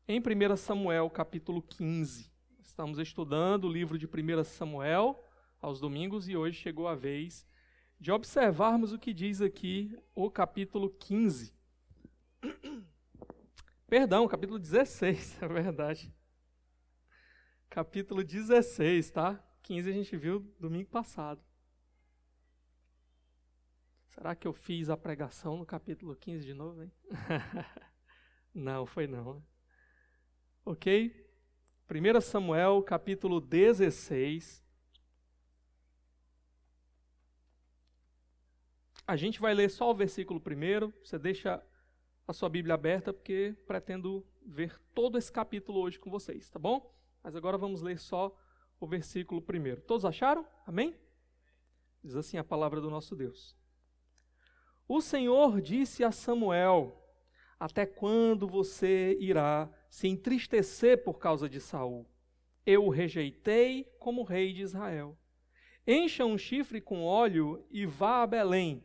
em 1 Samuel, capítulo 15. Estamos estudando o livro de 1 Samuel aos domingos e hoje chegou a vez de observarmos o que diz aqui o capítulo 15. Perdão, capítulo 16, é verdade. Capítulo 16, tá? 15 a gente viu domingo passado. Será que eu fiz a pregação no capítulo 15 de novo, hein? Não, foi não. Ok? 1 Samuel, capítulo 16. A gente vai ler só o versículo primeiro. Você deixa a sua Bíblia aberta, porque pretendo ver todo esse capítulo hoje com vocês, tá bom? Mas agora vamos ler só o versículo primeiro. Todos acharam? Amém? Diz assim a palavra do nosso Deus. O Senhor disse a Samuel: até quando você irá se entristecer por causa de Saul? Eu o rejeitei como rei de Israel. Encha um chifre com óleo e vá a Belém.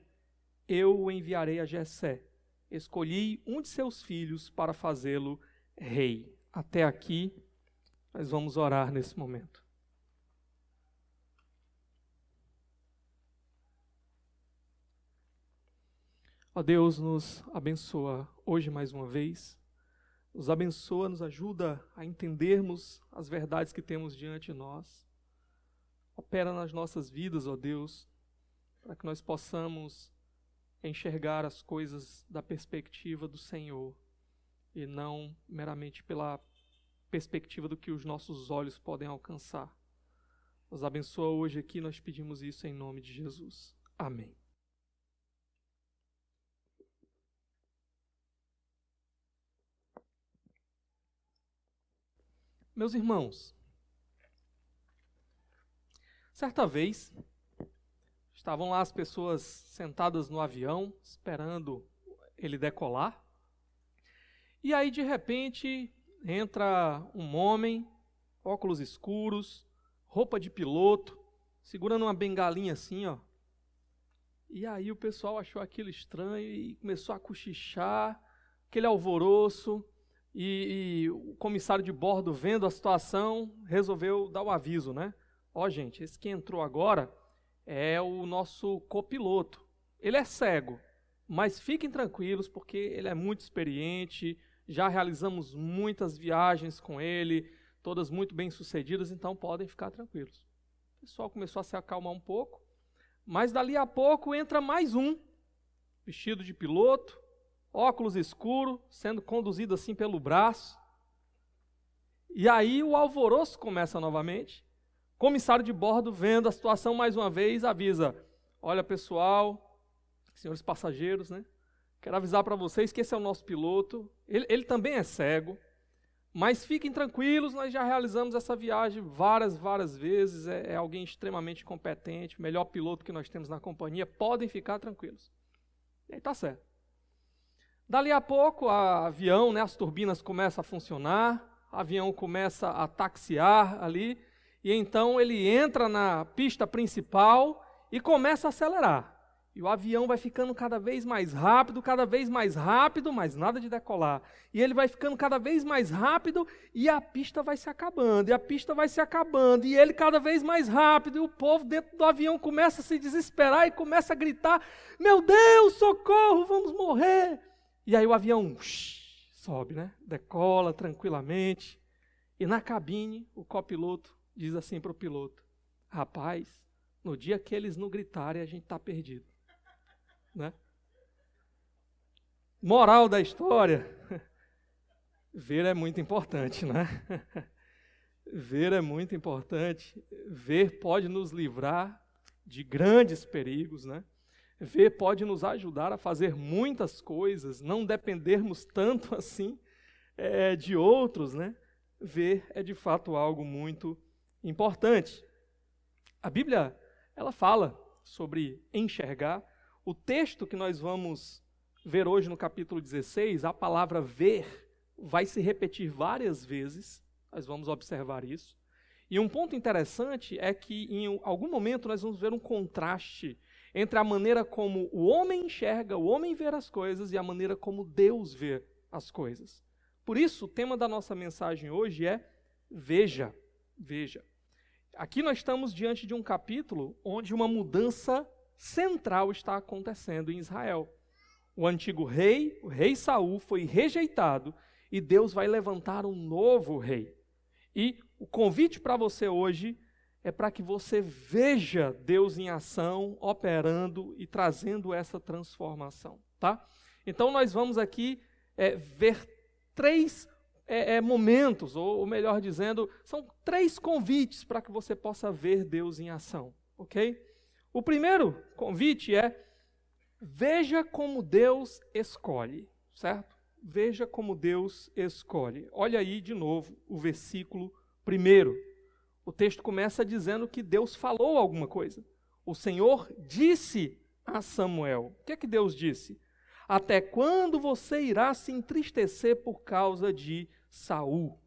Eu o enviarei a Jessé. Escolhi um de seus filhos para fazê-lo rei. Até aqui, nós vamos orar nesse momento. Ó Deus, nos abençoa hoje mais uma vez. Nos abençoa, nos ajuda a entendermos as verdades que temos diante de nós. Opera nas nossas vidas, ó Deus, para que nós possamos enxergar as coisas da perspectiva do Senhor e não meramente pela perspectiva do que os nossos olhos podem alcançar. Nos abençoa hoje aqui, nós pedimos isso em nome de Jesus. Amém. Meus irmãos, certa vez, estavam lá as pessoas sentadas no avião, esperando ele decolar, e aí de repente entra um homem, óculos escuros, roupa de piloto, segurando uma bengalinha assim, ó. E aí o pessoal achou aquilo estranho e começou a cochichar, aquele alvoroço. E o comissário de bordo, vendo a situação, resolveu dar o aviso, né? Ó, gente, esse que entrou agora é o nosso copiloto. Ele é cego, mas fiquem tranquilos porque ele é muito experiente, já realizamos muitas viagens com ele, todas muito bem sucedidas, então podem ficar tranquilos. O pessoal começou a se acalmar um pouco, mas dali a pouco entra mais um, vestido de piloto, óculos escuros, sendo conduzido assim pelo braço. E aí o alvoroço começa novamente. O comissário de bordo, vendo a situação mais uma vez, avisa: olha pessoal, senhores passageiros, né? Quero avisar para vocês que esse é o nosso piloto. Ele também é cego, mas fiquem tranquilos, nós já realizamos essa viagem várias vezes. É alguém extremamente competente, o melhor piloto que nós temos na companhia. Podem ficar tranquilos. E aí tá certo. Dali a pouco, o avião, né, as turbinas começam a funcionar, o avião começa a taxiar ali, e então ele entra na pista principal e começa a acelerar. E o avião vai ficando cada vez mais rápido, mas nada de decolar. E ele vai ficando cada vez mais rápido e a pista vai se acabando, e ele cada vez mais rápido, e o povo dentro do avião começa a se desesperar e começa a gritar: meu Deus, socorro, vamos morrer! E aí o avião sobe, né? Decola tranquilamente. E na cabine, o copiloto diz assim para o piloto: rapaz, no dia que eles não gritarem, a gente está perdido. Né? Moral da história: ver é muito importante, né? Ver é muito importante. Ver pode nos livrar de grandes perigos, né? Ver pode nos ajudar a fazer muitas coisas, não dependermos tanto assim de outros, né? Ver é de fato algo muito importante. A Bíblia, ela fala sobre enxergar. O texto que nós vamos ver hoje no capítulo 16, a palavra ver vai se repetir várias vezes, nós vamos observar isso. E um ponto interessante é que em algum momento nós vamos ver um contraste entre a maneira como o homem enxerga, o homem vê as coisas, e a maneira como Deus vê as coisas. Por isso, o tema da nossa mensagem hoje é veja, veja. Aqui nós estamos diante de um capítulo onde uma mudança central está acontecendo em Israel. O antigo rei, o rei Saul, foi rejeitado e Deus vai levantar um novo rei. E o convite para você hoje é para que você veja Deus em ação, operando e trazendo essa transformação, tá? Então nós vamos aqui ver três momentos, ou melhor dizendo, são três convites para que você possa ver Deus em ação, ok? O primeiro convite é: veja como Deus escolhe, certo? Veja como Deus escolhe. Olha aí de novo o versículo 1. O texto começa dizendo que Deus falou alguma coisa. O Senhor disse a Samuel. O que é que Deus disse? Até quando você irá se entristecer por causa de Saul?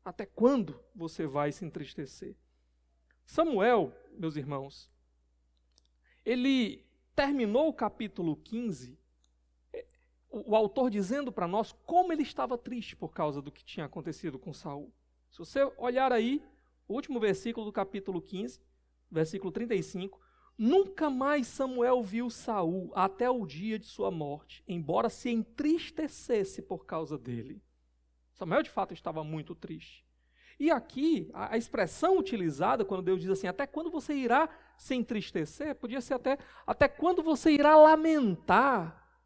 Até quando você vai se entristecer? Samuel, meus irmãos, ele terminou o capítulo 15, o autor dizendo para nós como ele estava triste por causa do que tinha acontecido com Saul. Se você olhar aí, o último versículo do capítulo 15, versículo 35, nunca mais Samuel viu Saul até o dia de sua morte, embora se entristecesse por causa dele. Samuel, de fato, estava muito triste. E aqui, a expressão utilizada, quando Deus diz assim, até quando você irá se entristecer, podia ser até quando você irá lamentar.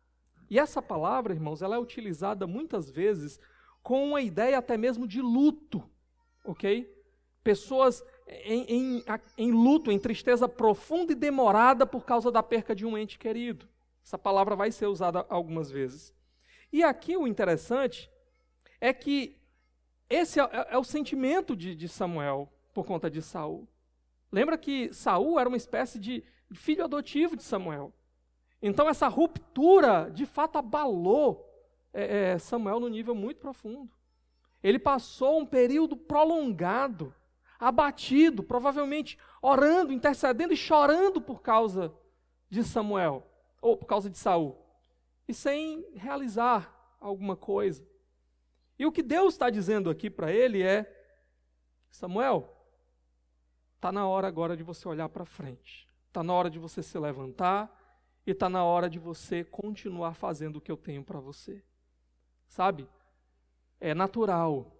E essa palavra, irmãos, ela é utilizada muitas vezes com uma ideia até mesmo de luto, ok? Pessoas em luto, em tristeza profunda e demorada por causa da perca de um ente querido. Essa palavra vai ser usada algumas vezes. E aqui o interessante é que esse é o sentimento de Samuel por conta de Saul. Lembra que Saul era uma espécie de filho adotivo de Samuel. Então essa ruptura de fato abalou Samuel num nível muito profundo. Ele passou um período prolongado, abatido, provavelmente orando, intercedendo e chorando por causa de Samuel, ou por causa de Saul, e sem realizar alguma coisa. E o que Deus está dizendo aqui para ele é: Samuel, está na hora agora de você olhar para frente, está na hora de você se levantar e está na hora de você continuar fazendo o que eu tenho para você. Sabe, é natural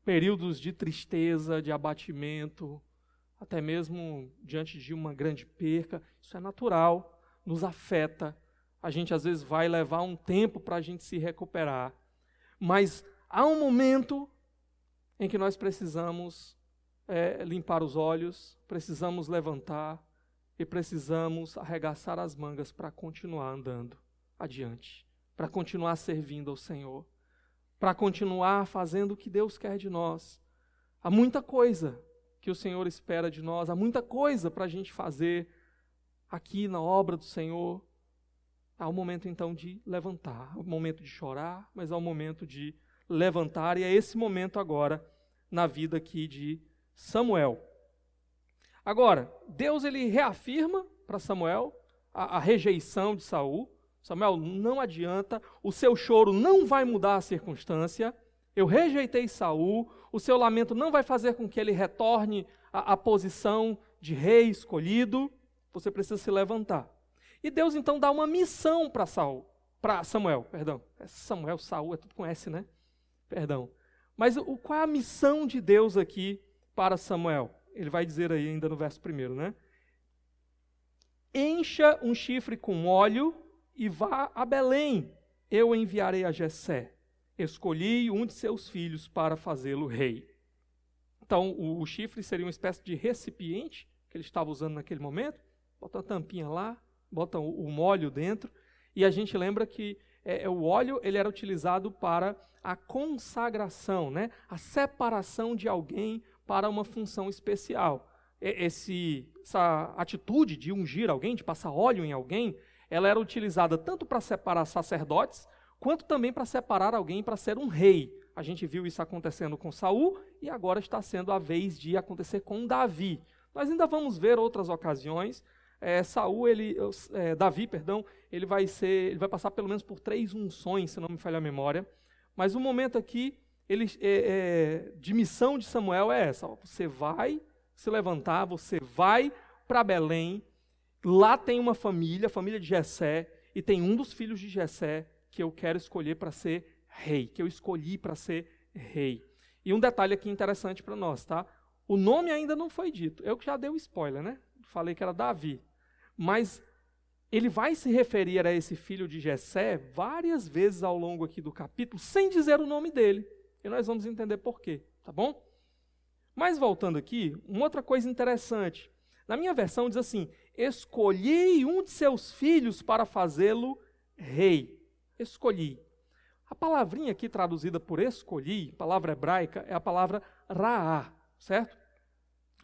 períodos de tristeza, de abatimento, até mesmo diante de uma grande perca, isso é natural, nos afeta. A gente às vezes vai levar um tempo para a gente se recuperar, mas há um momento em que nós precisamos limpar os olhos, precisamos levantar e precisamos arregaçar as mangas para continuar andando adiante, para continuar servindo ao Senhor, para continuar fazendo o que Deus quer de nós. Há muita coisa que o Senhor espera de nós, há muita coisa para a gente fazer aqui na obra do Senhor. Há um momento então de levantar, há um momento de chorar, mas há um momento de levantar, e é esse momento agora na vida aqui de Samuel. Agora, Deus ele reafirma para Samuel a rejeição de Saul. Samuel, não adianta, o seu choro não vai mudar a circunstância, eu rejeitei Saul, o seu lamento não vai fazer com que ele retorne à posição de rei escolhido, você precisa se levantar. E Deus então dá uma missão para Samuel, perdão. Samuel, Saul, é tudo com S, né? Perdão. Mas qual é a missão de Deus aqui para Samuel? Ele vai dizer aí ainda no verso 1, né? Encha um chifre com óleo e vá a Belém, eu enviarei a Jessé. Escolhi um de seus filhos para fazê-lo rei. Então, o chifre seria uma espécie de recipiente que ele estava usando naquele momento. Bota a tampinha lá, bota o molho dentro. E a gente lembra que o óleo ele era utilizado para a consagração, né? A separação de alguém para uma função especial. Essa atitude de ungir alguém, de passar óleo em alguém, ela era utilizada tanto para separar sacerdotes, quanto também para separar alguém para ser um rei. A gente viu isso acontecendo com Saul e agora está sendo a vez de acontecer com Davi. Nós ainda vamos ver outras ocasiões. Davi, ele vai passar pelo menos por 3 unções, se não me falha a memória. Mas o momento aqui de missão de Samuel é essa: ó, você vai se levantar, você vai para Belém, lá tem uma família, a família de Jessé, e tem um dos filhos de Jessé que eu quero escolher para ser rei, que eu escolhi para ser rei. E um detalhe aqui interessante para nós, tá? O nome ainda não foi dito. Eu que já dei o spoiler, né? Falei que era Davi. Mas ele vai se referir a esse filho de Jessé várias vezes ao longo aqui do capítulo, sem dizer o nome dele. E nós vamos entender por quê, tá bom? Mas voltando aqui, uma outra coisa interessante. Na minha versão diz assim: escolhi um de seus filhos para fazê-lo rei. Escolhi. A palavrinha aqui traduzida por escolhi, palavra hebraica, é a palavra raá, certo?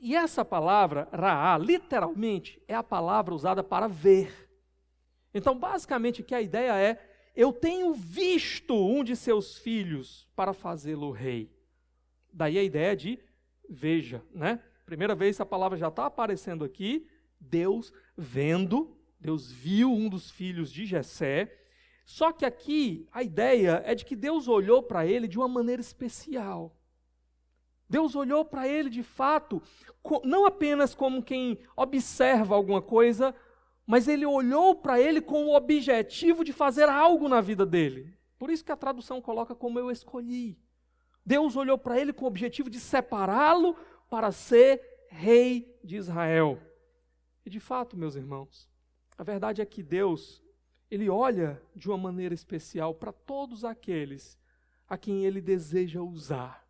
E essa palavra raá, literalmente, é a palavra usada para ver. Então, basicamente, que a ideia é: eu tenho visto um de seus filhos para fazê-lo rei. Daí a ideia de veja, né? Primeira vez a palavra já está aparecendo aqui, Deus vendo, Deus viu um dos filhos de Jessé. Só que aqui a ideia é de que Deus olhou para ele de uma maneira especial. Deus olhou para ele de fato, não apenas como quem observa alguma coisa, mas ele olhou para ele com o objetivo de fazer algo na vida dele. Por isso que a tradução coloca como eu escolhi. Deus olhou para ele com o objetivo de separá-lo para ser rei de Israel. E de fato, meus irmãos, a verdade é que Deus, ele olha de uma maneira especial para todos aqueles a quem ele deseja usar.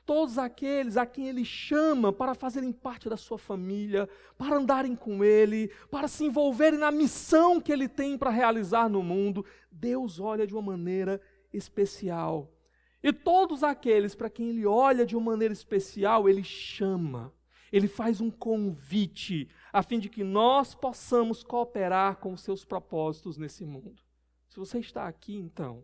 Todos aqueles a quem ele chama para fazerem parte da sua família, para andarem com ele, para se envolverem na missão que ele tem para realizar no mundo, Deus olha de uma maneira especial. E todos aqueles para quem ele olha de uma maneira especial, ele chama, ele faz um convite, a fim de que nós possamos cooperar com os seus propósitos nesse mundo. Se você está aqui, então,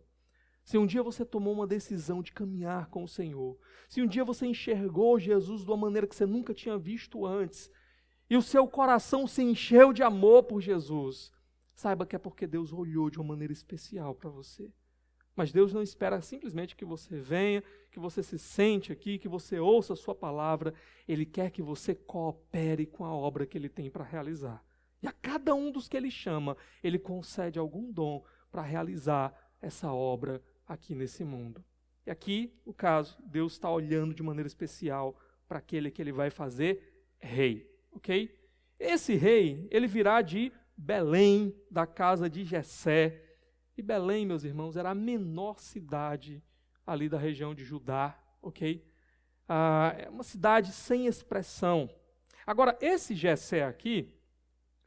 se um dia você tomou uma decisão de caminhar com o Senhor, se um dia você enxergou Jesus de uma maneira que você nunca tinha visto antes, e o seu coração se encheu de amor por Jesus, saiba que é porque Deus olhou de uma maneira especial para você. Mas Deus não espera simplesmente que você venha, que você se sente aqui, que você ouça a sua palavra. Ele quer que você coopere com a obra que Ele tem para realizar. E a cada um dos que Ele chama, Ele concede algum dom para realizar essa obra aqui nesse mundo. E aqui, no caso, Deus está olhando de maneira especial para aquele que Ele vai fazer rei, ok? Esse rei, ele virá de Belém, da casa de Jessé. E Belém, meus irmãos, era a menor cidade ali da região de Judá, ok? É uma cidade sem expressão. Agora, esse Jessé aqui,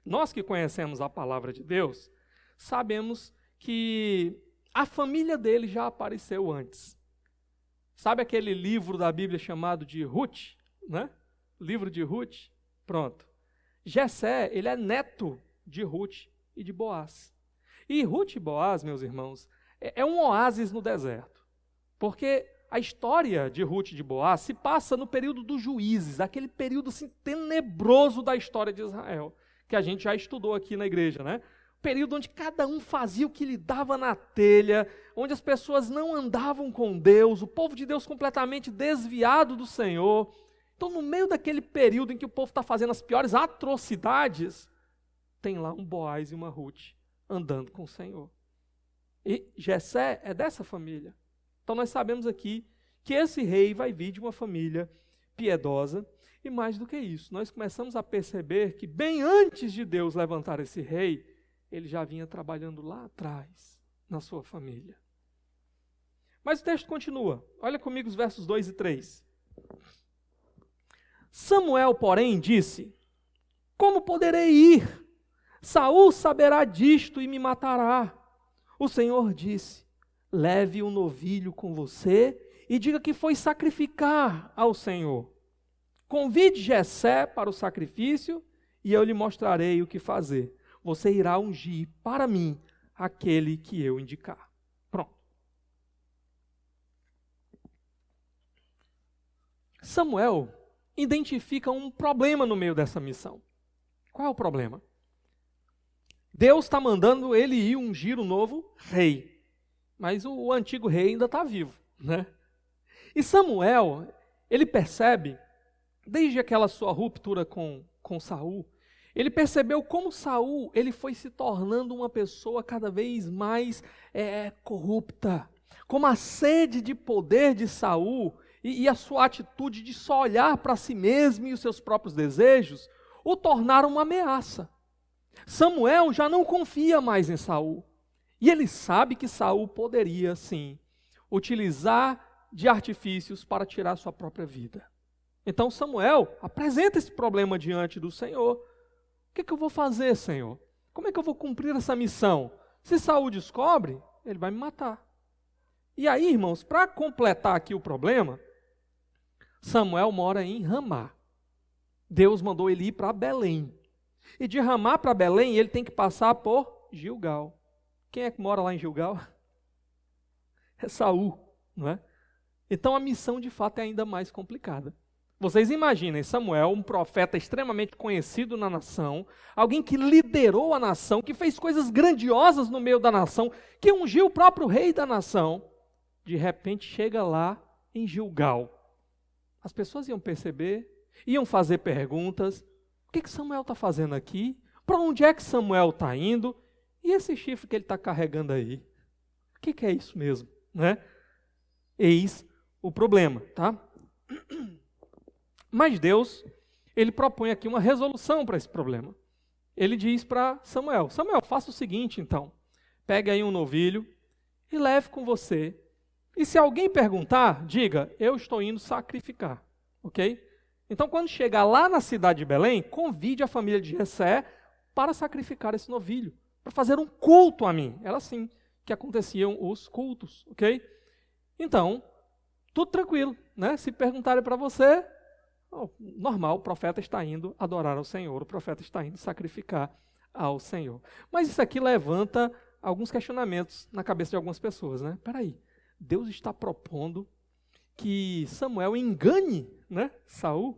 nós que conhecemos a palavra de Deus, sabemos que a família dele já apareceu antes. Sabe aquele livro da Bíblia chamado de Ruth, né? Livro de Ruth? Pronto. Jessé, ele é neto de Ruth e de Boaz. E Ruth e Boaz, meus irmãos, é um oásis no deserto. Porque a história de Ruth e de Boaz se passa no período dos juízes, aquele período assim, tenebroso da história de Israel, que a gente já estudou aqui na igreja, né? Período onde cada um fazia o que lhe dava na telha, onde as pessoas não andavam com Deus, o povo de Deus completamente desviado do Senhor. Então, no meio daquele período em que o povo está fazendo as piores atrocidades, tem lá um Boaz e uma Ruth andando com o Senhor. E Jessé é dessa família. Então nós sabemos aqui que esse rei vai vir de uma família piedosa, e mais do que isso, nós começamos a perceber que bem antes de Deus levantar esse rei, ele já vinha trabalhando lá atrás, na sua família. Mas o texto continua. Olha comigo os versos 2 e 3. Samuel, porém, disse: como poderei ir? Saul saberá disto e me matará. O Senhor disse: leve um novilho com você e diga que foi sacrificar ao Senhor. Convide Jessé para o sacrifício e eu lhe mostrarei o que fazer. Você irá ungir para mim aquele que eu indicar. Pronto. Samuel identifica um problema no meio dessa missão. Qual é o problema? Deus está mandando ele ir ungir o novo rei. Mas o antigo rei ainda está vivo, né? E Samuel, ele percebe, desde aquela sua ruptura com Saul, ele percebeu como Saul ele foi se tornando uma pessoa cada vez mais corrupta. Como a sede de poder de Saul e a sua atitude de só olhar para si mesmo e os seus próprios desejos o tornaram uma ameaça. Samuel já não confia mais em Saul. E ele sabe que Saul poderia, sim, utilizar de artifícios para tirar sua própria vida. Então Samuel apresenta esse problema diante do Senhor. O que eu vou fazer, Senhor? Como é que eu vou cumprir essa missão? Se Saul descobre, ele vai me matar. E aí, irmãos, para completar aqui o problema, Samuel mora em Ramá. Deus mandou ele ir para Belém. E de Ramá para Belém, ele tem que passar por Gilgal. Quem é que mora lá em Gilgal? É Saul, não é? Então a missão de fato é ainda mais complicada. Vocês imaginem, Samuel, um profeta extremamente conhecido na nação, alguém que liderou a nação, que fez coisas grandiosas no meio da nação, que ungiu o próprio rei da nação, de repente chega lá em Gilgal. As pessoas iam perceber, iam fazer perguntas, o que Samuel está fazendo aqui? Para onde é que Samuel está indo? E esse chifre que ele está carregando aí? O que é isso mesmo? Né? Eis o problema, tá? Mas Deus, ele propõe aqui uma resolução para esse problema. Ele diz para Samuel, faça o seguinte então, pegue aí um novilho e leve com você. E se alguém perguntar, diga, eu estou indo sacrificar, ok? Então quando chegar lá na cidade de Belém, convide a família de Jessé para sacrificar esse novilho, para fazer um culto a mim. Era assim que aconteciam os cultos, ok? Então, tudo tranquilo, né? Se perguntarem para você, normal, o profeta está indo adorar ao Senhor, o profeta está indo sacrificar ao Senhor. Mas isso aqui levanta alguns questionamentos na cabeça de algumas pessoas, né? Peraí, Deus está propondo que Samuel engane, né, Saul?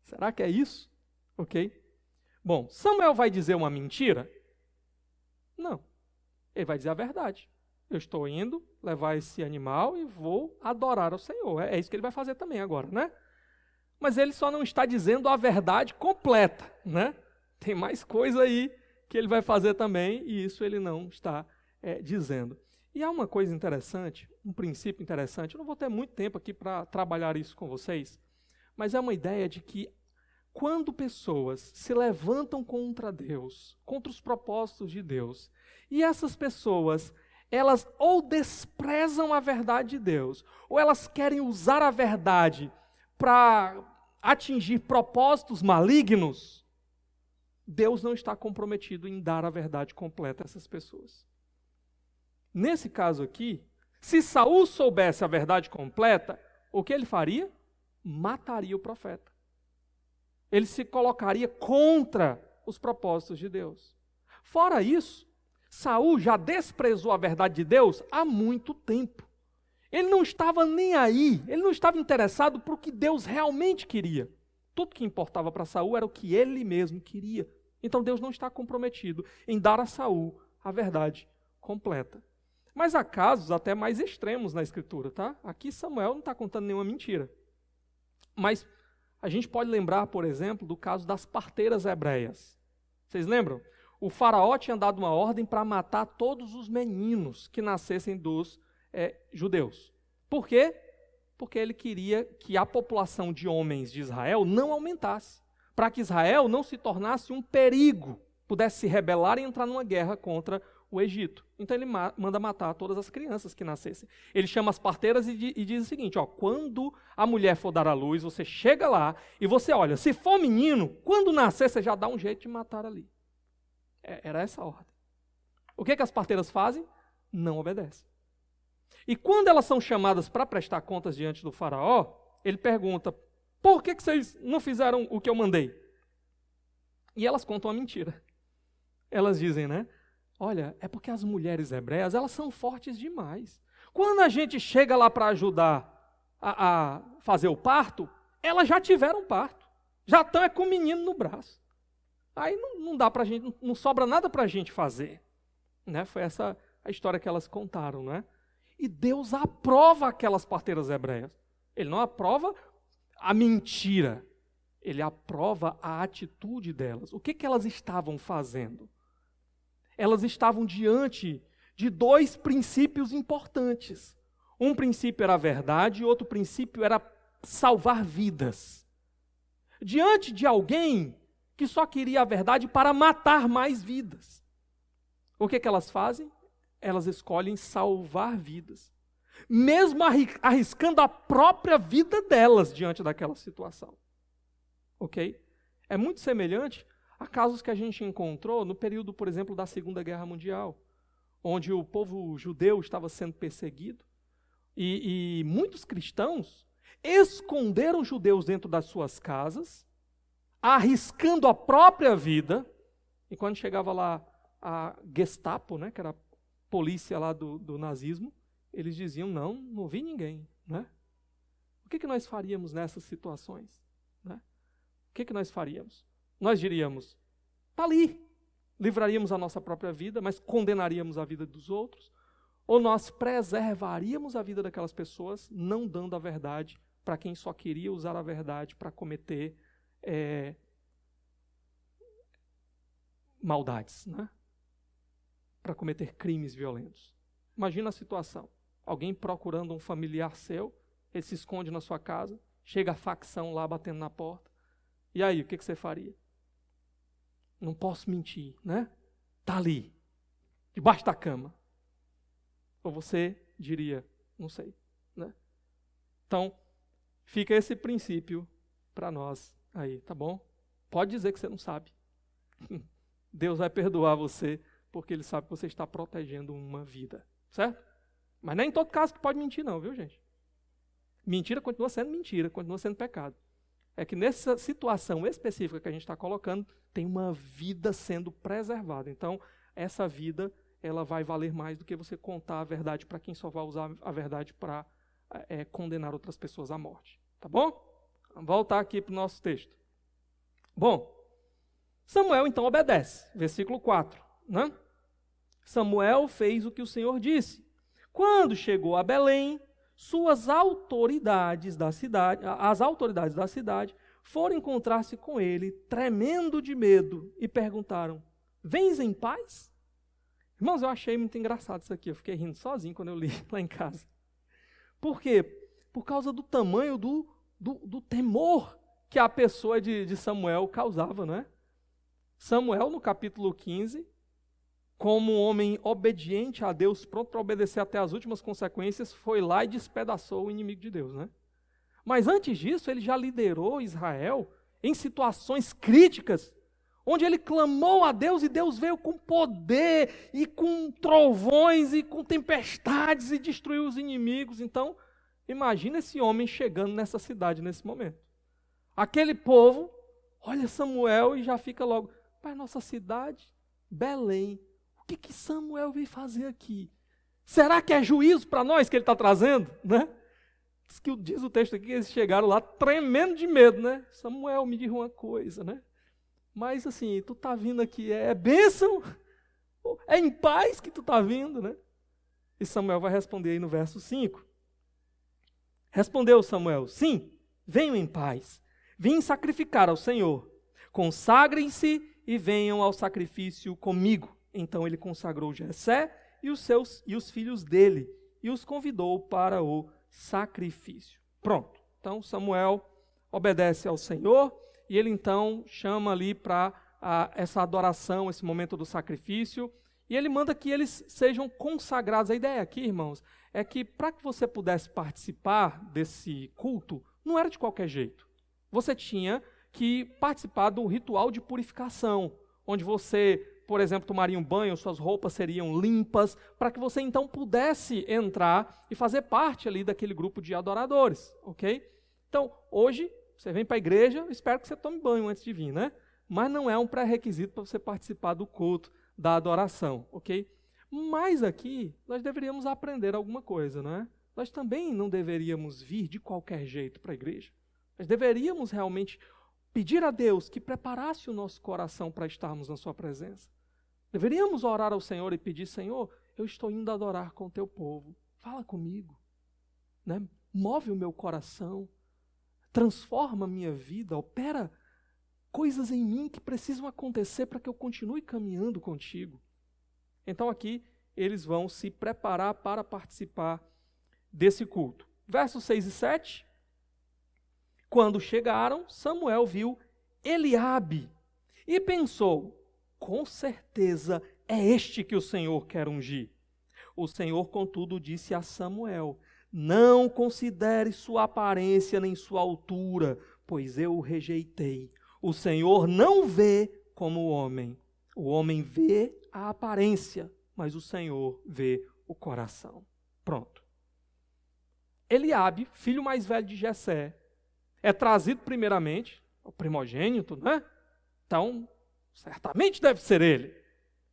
Será que é isso? Ok? Bom, Samuel vai dizer uma mentira? Não, ele vai dizer a verdade. Eu estou indo levar esse animal e vou adorar ao Senhor. É isso que ele vai fazer também agora, né? Mas ele só não está dizendo a verdade completa, né? Tem mais coisa aí que ele vai fazer também e isso ele não está dizendo. E há uma coisa interessante, um princípio interessante, eu não vou ter muito tempo aqui para trabalhar isso com vocês, mas é uma ideia de que quando pessoas se levantam contra Deus, contra os propósitos de Deus, e essas pessoas, elas ou desprezam a verdade de Deus, ou elas querem usar a verdade para atingir propósitos malignos, Deus não está comprometido em dar a verdade completa a essas pessoas. Nesse caso aqui, se Saul soubesse a verdade completa, o que ele faria? Mataria o profeta. Ele se colocaria contra os propósitos de Deus. Fora isso, Saul já desprezou a verdade de Deus há muito tempo. Ele não estava nem aí, ele não estava interessado por o que Deus realmente queria. Tudo que importava para Saul era o que ele mesmo queria. Então Deus não está comprometido em dar a Saul a verdade completa. Mas há casos até mais extremos na Escritura, tá? Aqui Samuel não está contando nenhuma mentira. Mas a gente pode lembrar, por exemplo, do caso das parteiras hebreias. Vocês lembram? O faraó tinha dado uma ordem para matar todos os meninos que nascessem dos judeus. Por quê? Porque ele queria que a população de homens de Israel não aumentasse, para que Israel não se tornasse um perigo, pudesse se rebelar e entrar numa guerra contra o Egito. Então ele manda matar todas as crianças que nascessem. Ele chama as parteiras e diz o seguinte, quando a mulher for dar à luz, você chega lá e você olha, se for menino, quando nascer, você já dá um jeito de matar ali. Era essa a ordem. O que as parteiras fazem? Não obedecem. E quando elas são chamadas para prestar contas diante do faraó, ele pergunta, por que vocês não fizeram o que eu mandei? E elas contam a mentira. Elas dizem, né? Olha, é porque as mulheres hebreias, elas são fortes demais. Quando a gente chega lá para ajudar a fazer o parto, elas já tiveram parto. Já estão com o menino no braço. Aí não dá pra gente, não sobra nada para a gente fazer. Né? Foi essa a história que elas contaram, né? E Deus aprova aquelas parteiras hebreias. Ele não aprova a mentira. Ele aprova a atitude delas. O que elas estavam fazendo? Elas estavam diante de dois princípios importantes. Um princípio era a verdade e outro princípio era salvar vidas. Diante de alguém que só queria a verdade para matar mais vidas. O que elas fazem? Elas escolhem salvar vidas. Mesmo arriscando a própria vida delas diante daquela situação. Ok? É muito semelhante a casos que a gente encontrou no período, por exemplo, da Segunda Guerra Mundial, onde o povo judeu estava sendo perseguido e muitos cristãos esconderam judeus dentro das suas casas, arriscando a própria vida, e quando chegava lá a Gestapo, né, que era a polícia lá do nazismo, eles diziam, não vi ninguém. Né? O que nós faríamos nessas situações? Né? O que nós faríamos? Nós diríamos, está ali, livraríamos a nossa própria vida, mas condenaríamos a vida dos outros, ou nós preservaríamos a vida daquelas pessoas, não dando a verdade para quem só queria usar a verdade para cometer maldades, né? Para cometer crimes violentos. Imagina a situação, alguém procurando um familiar seu, ele se esconde na sua casa, chega a facção lá batendo na porta, e aí, o que você faria? Não posso mentir, né? Está ali, debaixo da cama. Ou você diria, não sei, né? Então, fica esse princípio para nós aí, tá bom? Pode dizer que você não sabe. Deus vai perdoar você, porque Ele sabe que você está protegendo uma vida, certo? Mas nem em todo caso que pode mentir não, viu gente? Mentira continua sendo pecado. É que nessa situação específica que a gente está colocando, tem uma vida sendo preservada. Então, essa vida, ela vai valer mais do que você contar a verdade para quem só vai usar a verdade para condenar outras pessoas à morte. Tá bom? Vamos voltar aqui para o nosso texto. Bom, Samuel então obedece. Versículo 4. Né? Samuel fez o que o Senhor disse. Quando chegou a Belém, as autoridades da cidade foram encontrar-se com ele, tremendo de medo, e perguntaram, vens em paz? Irmãos, eu achei muito engraçado isso aqui, eu fiquei rindo sozinho quando eu li lá em casa. Por quê? Por causa do tamanho do temor que a pessoa de Samuel causava, não é? Samuel, no capítulo 15, como um homem obediente a Deus, pronto para obedecer até as últimas consequências, foi lá e despedaçou o inimigo de Deus, né? Mas antes disso, ele já liderou Israel em situações críticas, onde ele clamou a Deus e Deus veio com poder e com trovões e com tempestades e destruiu os inimigos. Então, imagina esse homem chegando nessa cidade nesse momento. Aquele povo, olha Samuel e já fica logo, pai, nossa cidade, Belém, o que Samuel veio fazer aqui? Será que é juízo para nós que ele está trazendo? Né? Diz o texto aqui que eles chegaram lá tremendo de medo, né? Samuel, me diz uma coisa, né? Mas assim, tu está vindo aqui, é bênção? É em paz que tu está vindo, né? E Samuel vai responder aí no verso 5. Respondeu Samuel, sim, venham em paz, vim sacrificar ao Senhor, consagrem-se e venham ao sacrifício comigo. Então ele consagrou Jessé e os filhos dele e os convidou para o sacrifício. Pronto. Então Samuel obedece ao Senhor e ele então chama ali para essa adoração, esse momento do sacrifício, e ele manda que eles sejam consagrados. A ideia aqui, irmãos, é que para que você pudesse participar desse culto, não era de qualquer jeito. Você tinha que participar do ritual de purificação, onde você, por exemplo, tomaria um banho, suas roupas seriam limpas, para que você então pudesse entrar e fazer parte ali daquele grupo de adoradores, ok? Então, hoje, você vem para a igreja, eu espero que você tome banho antes de vir, né? Mas não é um pré-requisito para você participar do culto, da adoração, ok? Mas aqui, nós deveríamos aprender alguma coisa, né? Nós também não deveríamos vir de qualquer jeito para a igreja. Nós deveríamos realmente pedir a Deus que preparasse o nosso coração para estarmos na sua presença. Deveríamos orar ao Senhor e pedir, Senhor, eu estou indo adorar com o teu povo, fala comigo, né? move o meu coração, transforma a minha vida, opera coisas em mim que precisam acontecer para que eu continue caminhando contigo. Então aqui eles vão se preparar para participar desse culto. Versos 6 e 7. Quando chegaram, Samuel viu Eliabe e pensou: com certeza é este que o Senhor quer ungir. O Senhor, contudo, disse a Samuel: não considere sua aparência nem sua altura, pois eu o rejeitei. O Senhor não vê como o homem vê a aparência, mas o Senhor vê o coração. Pronto. Eliabe, filho mais velho de Jessé, é trazido primeiramente, o primogênito, não é? Então, certamente deve ser ele.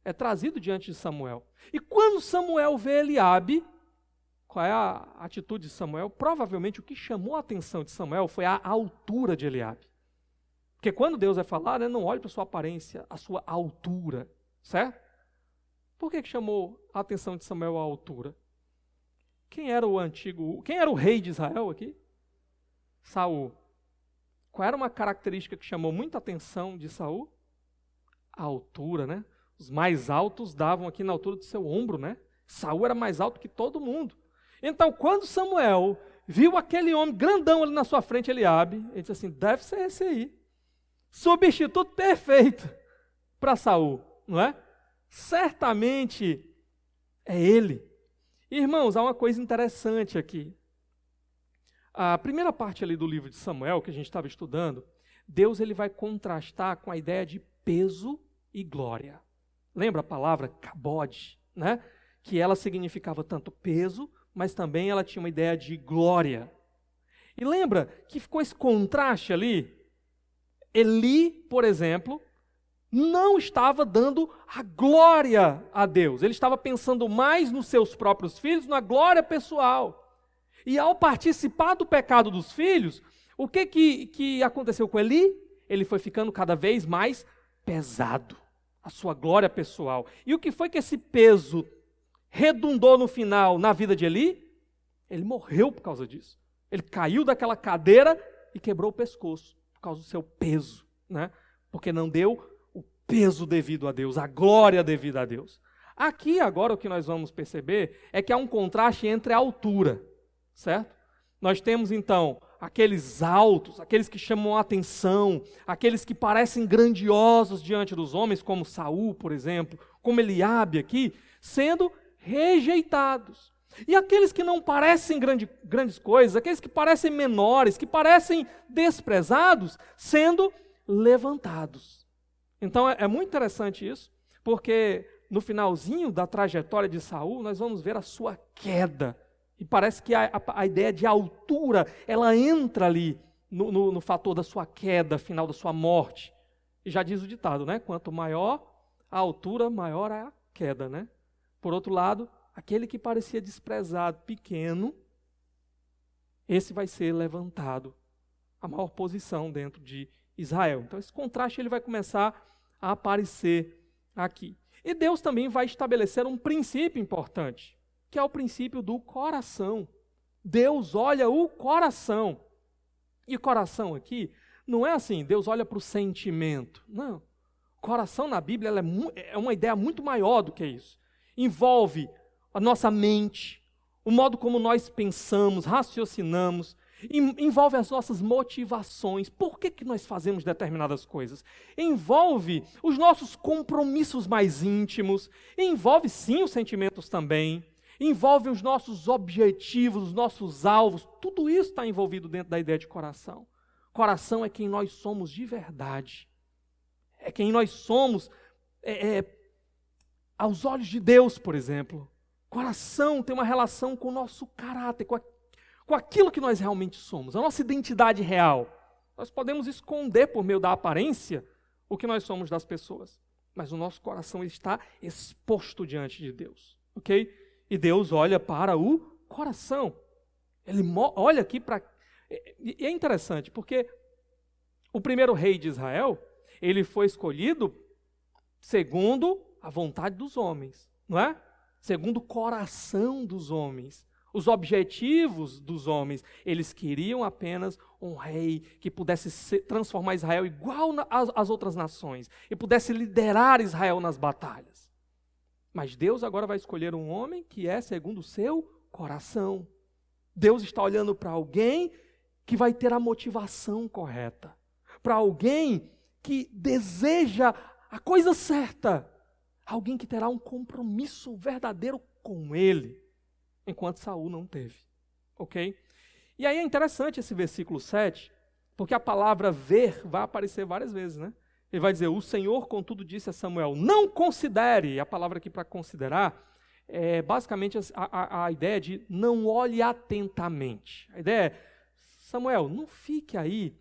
É trazido diante de Samuel. E quando Samuel vê Eliabe, qual é a atitude de Samuel? Provavelmente o que chamou a atenção de Samuel foi a altura de Eliabe. Porque quando Deus vai falar, né, não olhe para a sua aparência, a sua altura, certo? Por que chamou a atenção de Samuel a altura? Quem era o rei de Israel aqui? Saul. Qual era uma característica que chamou muita atenção de Saul? A altura, né? Os mais altos davam aqui na altura do seu ombro, né? Saul era mais alto que todo mundo. Então, quando Samuel viu aquele homem grandão ali na sua frente, Eliabe, ele disse assim: deve ser esse aí. Substituto perfeito para Saul, não é? Certamente é ele. Irmãos, há uma coisa interessante aqui. A primeira parte ali do livro de Samuel, que a gente estava estudando, Deus ele vai contrastar com a ideia de peso e glória. Lembra a palavra kabod, né? Que ela significava tanto peso, mas também ela tinha uma ideia de glória. E lembra que ficou esse contraste ali? Eli, por exemplo, não estava dando a glória a Deus. Ele estava pensando mais nos seus próprios filhos, na glória pessoal. E ao participar do pecado dos filhos, o que aconteceu com Eli? Ele foi ficando cada vez mais pesado, a sua glória pessoal. E o que foi que esse peso redundou no final na vida de Eli? Ele morreu por causa disso. Ele caiu daquela cadeira e quebrou o pescoço por causa do seu peso, né? Porque não deu o peso devido a Deus, a glória devida a Deus. Aqui agora o que nós vamos perceber é que há um contraste entre a altura, certo? Nós temos então aqueles altos, aqueles que chamam a atenção, aqueles que parecem grandiosos diante dos homens, como Saul, por exemplo, como Eliabe aqui, sendo rejeitados. E aqueles que não parecem grandes coisas, aqueles que parecem menores, que parecem desprezados, sendo levantados. Então é muito interessante isso, porque no finalzinho da trajetória de Saul, nós vamos ver a sua queda. E parece que a ideia de altura, ela entra ali no fator da sua queda, final da sua morte. E já diz o ditado, né? Quanto maior a altura, maior é a queda, né? Por outro lado, aquele que parecia desprezado, pequeno, esse vai ser levantado, a maior posição dentro de Israel. Então esse contraste ele vai começar a aparecer aqui. E Deus também vai estabelecer um princípio importante, que é o princípio do coração. Deus olha o coração. E coração aqui não é assim, Deus olha para o sentimento. Não. Coração na Bíblia ela é uma ideia muito maior do que isso. Envolve a nossa mente, o modo como nós pensamos, raciocinamos, envolve as nossas motivações, por que nós fazemos determinadas coisas, envolve os nossos compromissos mais íntimos, envolve sim os sentimentos também, envolve os nossos objetivos, os nossos alvos, tudo isso está envolvido dentro da ideia de coração. Coração é quem nós somos de verdade, é quem nós somos aos olhos de Deus, por exemplo. Coração tem uma relação com o nosso caráter, com aquilo que nós realmente somos, a nossa identidade real. Nós podemos esconder por meio da aparência o que nós somos das pessoas, mas o nosso coração está exposto diante de Deus, ok? E Deus olha para o coração. Ele olha aqui para... E é interessante, porque o primeiro rei de Israel, ele foi escolhido segundo a vontade dos homens, não é? Segundo o coração dos homens. Os objetivos dos homens, eles queriam apenas um rei que pudesse transformar Israel igual às outras nações e pudesse liderar Israel nas batalhas. Mas Deus agora vai escolher um homem que é segundo o seu coração. Deus está olhando para alguém que vai ter a motivação correta, para alguém que deseja a coisa certa, alguém que terá um compromisso verdadeiro com ele, enquanto Saul não teve, ok? E aí é interessante esse versículo 7, porque a palavra ver vai aparecer várias vezes, né? Ele vai dizer, o Senhor, contudo, disse a Samuel, não considere, a palavra aqui para considerar, é basicamente a ideia de não olhe atentamente. A ideia é, Samuel, não fique aí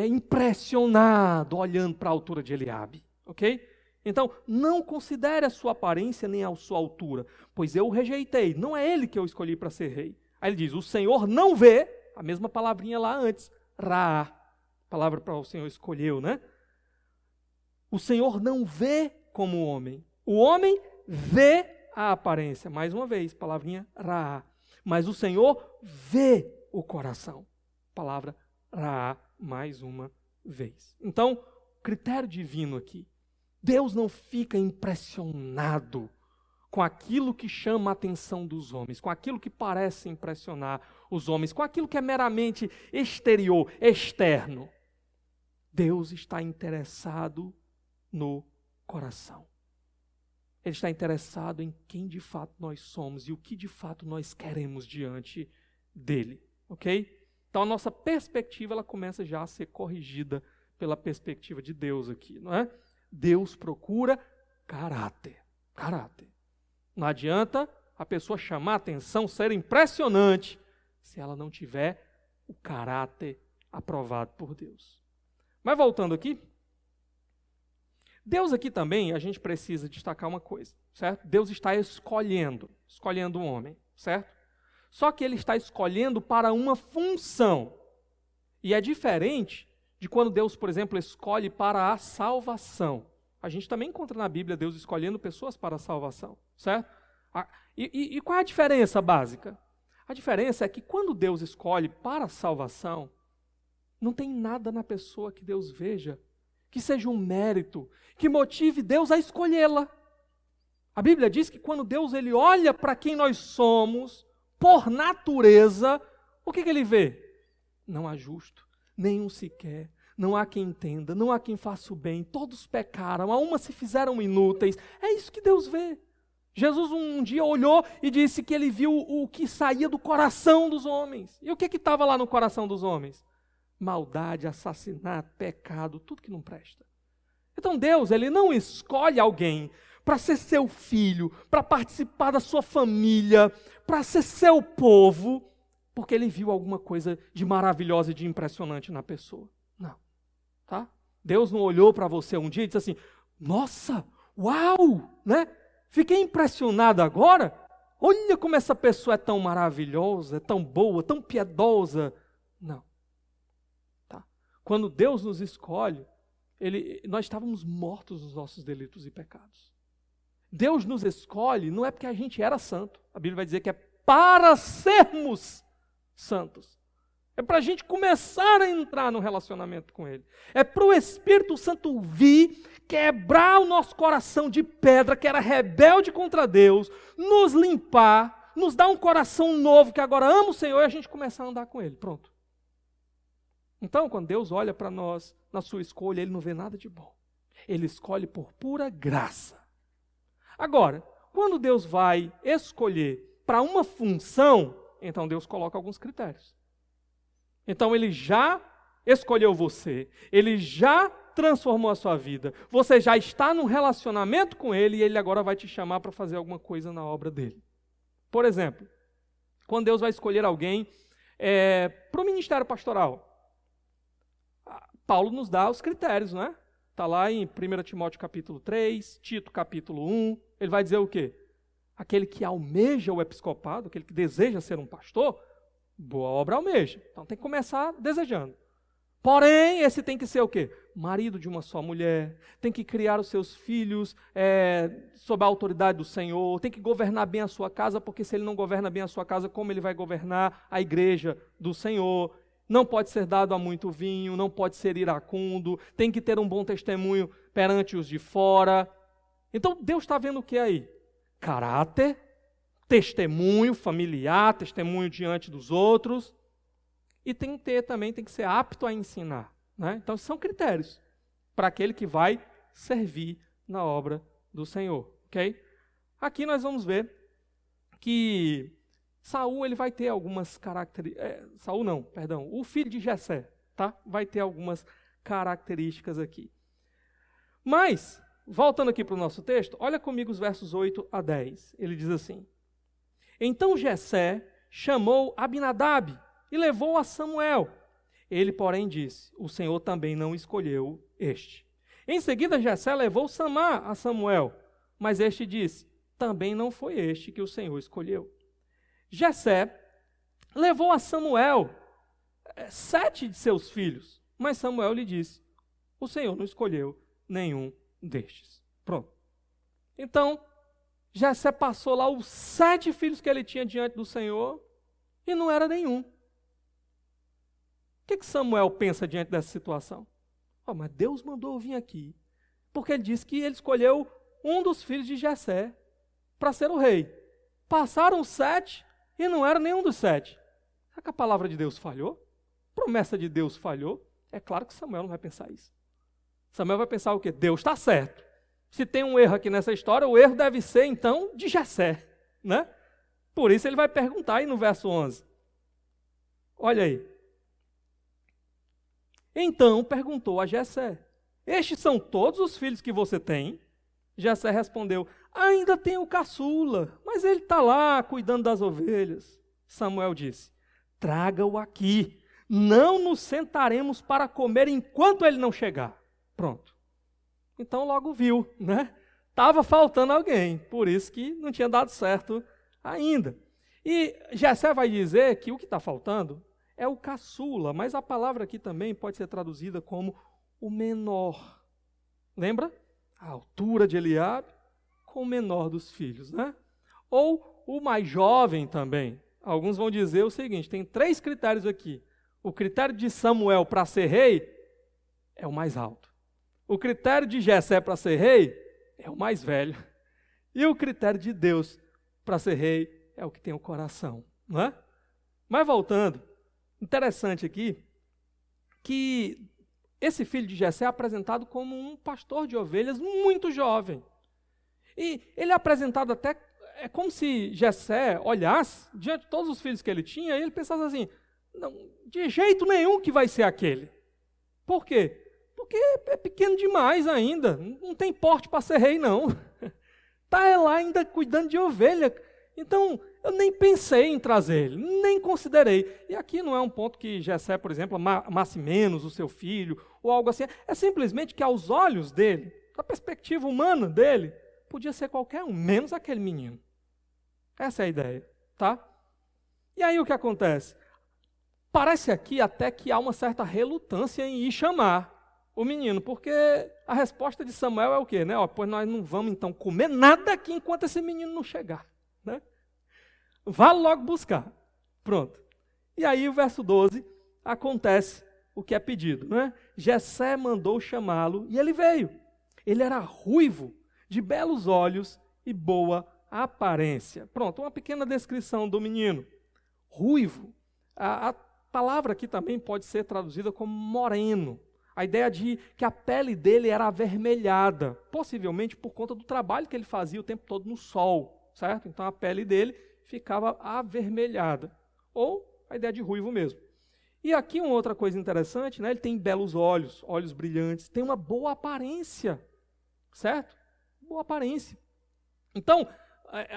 impressionado olhando para a altura de Eliabe, ok? Então, não considere a sua aparência nem a sua altura, pois eu o rejeitei, não é ele que eu escolhi para ser rei. Aí ele diz, o Senhor não vê, a mesma palavrinha lá antes, Ra, palavra para o Senhor escolheu, né? O Senhor não vê como o homem vê a aparência, mais uma vez, palavrinha Ra, mas o Senhor vê o coração, palavra Ra, mais uma vez. Então, critério divino aqui, Deus não fica impressionado com aquilo que chama a atenção dos homens, com aquilo que parece impressionar os homens, com aquilo que é meramente exterior, externo. Deus está interessado no coração. Ele está interessado em quem de fato nós somos e o que de fato nós queremos diante dele, ok? Então a nossa perspectiva ela começa já a ser corrigida pela perspectiva de Deus aqui, não é? Deus procura caráter. Não adianta a pessoa chamar a atenção, ser impressionante, se ela não tiver o caráter aprovado por Deus. Mas voltando aqui, Deus aqui também, a gente precisa destacar uma coisa, certo? Deus está escolhendo o homem, certo? Só que ele está escolhendo para uma função. E é diferente de quando Deus, por exemplo, escolhe para a salvação. A gente também encontra na Bíblia Deus escolhendo pessoas para a salvação, certo? E qual é a diferença básica? A diferença é que quando Deus escolhe para a salvação, não tem nada na pessoa que Deus veja que seja um mérito, que motive Deus a escolhê-la. A Bíblia diz que quando Deus ele olha para quem nós somos, por natureza, o que ele vê? Não há justo, nenhum sequer, não há quem entenda, não há quem faça o bem, todos pecaram, a uma se fizeram inúteis. É isso que Deus vê. Jesus um dia olhou e disse que ele viu o que saía do coração dos homens. E o que estava lá no coração dos homens? Maldade, assassinato, pecado, tudo que não presta. Então Deus, ele não escolhe alguém para ser seu filho, para participar da sua família, para ser seu povo, porque ele viu alguma coisa de maravilhosa e de impressionante na pessoa. Não, tá? Deus não olhou para você um dia e disse assim, nossa, uau, né? Fiquei impressionado agora, olha como essa pessoa é tão maravilhosa, é tão boa, tão piedosa. Não. Quando Deus nos escolhe, nós estávamos mortos nos nossos delitos e pecados. Deus nos escolhe não é porque a gente era santo. A Bíblia vai dizer que é para sermos santos. É para a gente começar a entrar no relacionamento com Ele. É para o Espírito Santo vir, quebrar o nosso coração de pedra, que era rebelde contra Deus, nos limpar, nos dar um coração novo, que agora ama o Senhor, e a gente começar a andar com Ele. Pronto. Então, quando Deus olha para nós, na sua escolha, Ele não vê nada de bom. Ele escolhe por pura graça. Agora, quando Deus vai escolher para uma função, então Deus coloca alguns critérios. Então, Ele já escolheu você, Ele já transformou a sua vida, você já está num relacionamento com Ele e Ele agora vai te chamar para fazer alguma coisa na obra dEle. Por exemplo, quando Deus vai escolher alguém para o ministério pastoral, Paulo nos dá os critérios, não é? Está lá em 1 Timóteo capítulo 3, Tito capítulo 1, ele vai dizer o quê? Aquele que almeja o episcopado, aquele que deseja ser um pastor, boa obra almeja. Então tem que começar desejando. Porém, esse tem que ser o quê? Marido de uma só mulher, tem que criar os seus filhos sob a autoridade do Senhor, tem que governar bem a sua casa, porque se ele não governa bem a sua casa, como ele vai governar a igreja do Senhor? Não pode ser dado a muito vinho, não pode ser iracundo, tem que ter um bom testemunho perante os de fora. Então, Deus está vendo o que aí? Caráter, testemunho familiar, testemunho diante dos outros, e tem que ser apto a ensinar. Né? Então, são critérios para aquele que vai servir na obra do Senhor. Okay? Aqui nós vamos ver que Saul ele vai ter algumas características. O filho de Jessé, tá? Vai ter algumas características aqui. Mas, voltando aqui para o nosso texto, olha comigo os versos 8 a 10. Ele diz assim: Então Jessé chamou Abinadab e levou a Samuel. Ele, porém, disse: O Senhor também não escolheu este. Em seguida, Jessé levou Samá a Samuel, mas este disse: Também não foi este que o Senhor escolheu. Jessé levou a Samuel 7 de seus filhos, mas Samuel lhe disse: O Senhor não escolheu nenhum destes. Pronto. Então, Jessé passou lá os 7 filhos que ele tinha diante do Senhor e não era nenhum. O que Samuel pensa diante dessa situação? Mas Deus mandou eu vir aqui, porque ele disse que ele escolheu um dos filhos de Jessé para ser o rei. Passaram 7 e não era nenhum dos 7. Será que a palavra de Deus falhou? A promessa de Deus falhou? É claro que Samuel não vai pensar isso. Samuel vai pensar o quê? Deus está certo. Se tem um erro aqui nessa história, o erro deve ser, então, de Jessé. Né? Por isso ele vai perguntar aí no verso 11. Olha aí. Então perguntou a Jessé: Estes são todos os filhos que você tem? Jessé respondeu: Ainda tenho o caçula, mas ele está lá cuidando das ovelhas. Samuel disse: Traga-o aqui, não nos sentaremos para comer enquanto ele não chegar. Pronto. Então logo viu, né? Estava faltando alguém, por isso que não tinha dado certo ainda. E Jessé vai dizer que o que está faltando é o caçula, mas a palavra aqui também pode ser traduzida como o menor. Lembra? A altura de Eliabe com o menor dos filhos, né? Ou o mais jovem também. Alguns vão dizer o seguinte, tem 3 critérios aqui. O critério de Samuel para ser rei é o mais alto. O critério de Jessé para ser rei é o mais velho. E o critério de Deus para ser rei é o que tem o coração, não é? Mas voltando, interessante aqui que esse filho de Jessé é apresentado como um pastor de ovelhas muito jovem. E ele é apresentado até, é como se Jessé olhasse diante de todos os filhos que ele tinha e ele pensasse assim: não, de jeito nenhum que vai ser aquele. Por quê? Porque é pequeno demais ainda, não tem porte para ser rei não. Está lá ainda cuidando de ovelha. Então, eu nem pensei em trazer ele, nem considerei. E aqui não é um ponto que Jessé, por exemplo, amasse menos o seu filho, ou algo assim. É simplesmente que aos olhos dele, da perspectiva humana dele, podia ser qualquer um, menos aquele menino. Essa é a ideia, tá? E aí o que acontece? Parece aqui até que há uma certa relutância em ir chamar o menino, porque a resposta de Samuel é o quê? Né? Pois nós não vamos então comer nada aqui enquanto esse menino não chegar. Né? Vá logo buscar. Pronto. E aí o verso 12, acontece o que é pedido. Né? Jessé mandou chamá-lo e ele veio. Ele era ruivo, de belos olhos e boa aparência. Pronto, uma pequena descrição do menino. Ruivo. A palavra aqui também pode ser traduzida como moreno. A ideia de que a pele dele era avermelhada, possivelmente por conta do trabalho que ele fazia o tempo todo no sol, certo? Então a pele dele ficava avermelhada, ou a ideia de ruivo mesmo. E aqui uma outra coisa interessante, né? Ele tem belos olhos, olhos brilhantes, tem uma boa aparência, certo? Boa aparência. Então,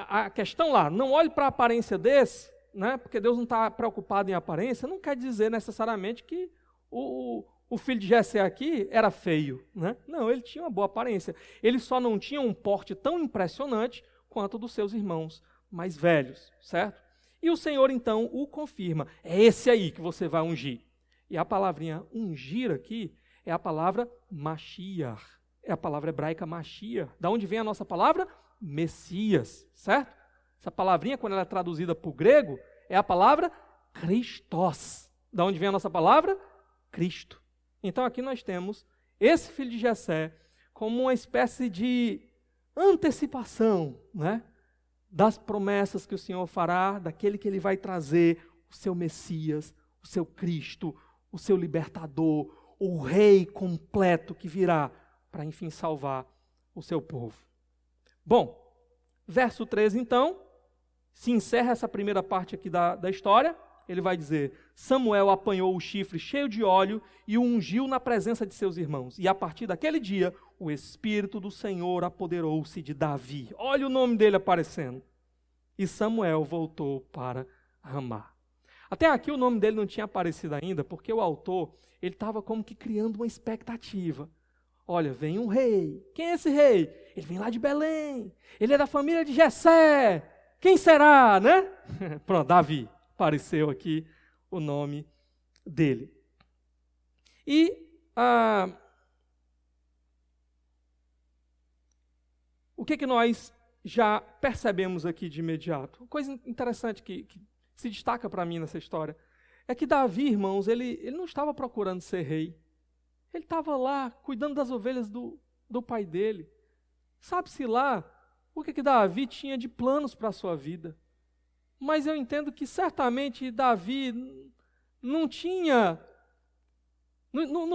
a questão lá, não olhe para a aparência desse, né? Porque Deus não está preocupado em aparência, não quer dizer necessariamente que o filho de Jessé aqui era feio, né? Não, ele tinha uma boa aparência. Ele só não tinha um porte tão impressionante quanto dos seus irmãos mais velhos, certo? E o Senhor, então, o confirma. É esse aí que você vai ungir. E a palavrinha ungir aqui é a palavra Mashiach. É a palavra hebraica Mashiach. Da onde vem a nossa palavra? Messias, certo? Essa palavrinha, quando ela é traduzida para o grego, é a palavra Christos. Da onde vem a nossa palavra? Cristo. Então aqui nós temos esse filho de Jessé como uma espécie de antecipação, né, das promessas que o Senhor fará, daquele que Ele vai trazer, o seu Messias, o seu Cristo, o seu libertador, o rei completo que virá para, enfim, salvar o seu povo. Bom, verso 13, então, se encerra essa primeira parte aqui da história. Ele vai dizer: Samuel apanhou o chifre cheio de óleo e o ungiu na presença de seus irmãos. E a partir daquele dia, o Espírito do Senhor apoderou-se de Davi. Olha o nome dele aparecendo. E Samuel voltou para Ramá. Até aqui o nome dele não tinha aparecido ainda, porque o autor ele estava como que criando uma expectativa. Olha, vem um rei. Quem é esse rei? Ele vem lá de Belém. Ele é da família de Jessé. Quem será, né? Pronto, Davi. Apareceu aqui o nome dele. E o que nós já percebemos aqui de imediato? Uma coisa interessante que se destaca para mim nessa história é que Davi, irmãos, ele não estava procurando ser rei. Ele estava lá cuidando das ovelhas do pai dele. Sabe-se lá o que Davi tinha de planos para a sua vida. Mas eu entendo que certamente Davi não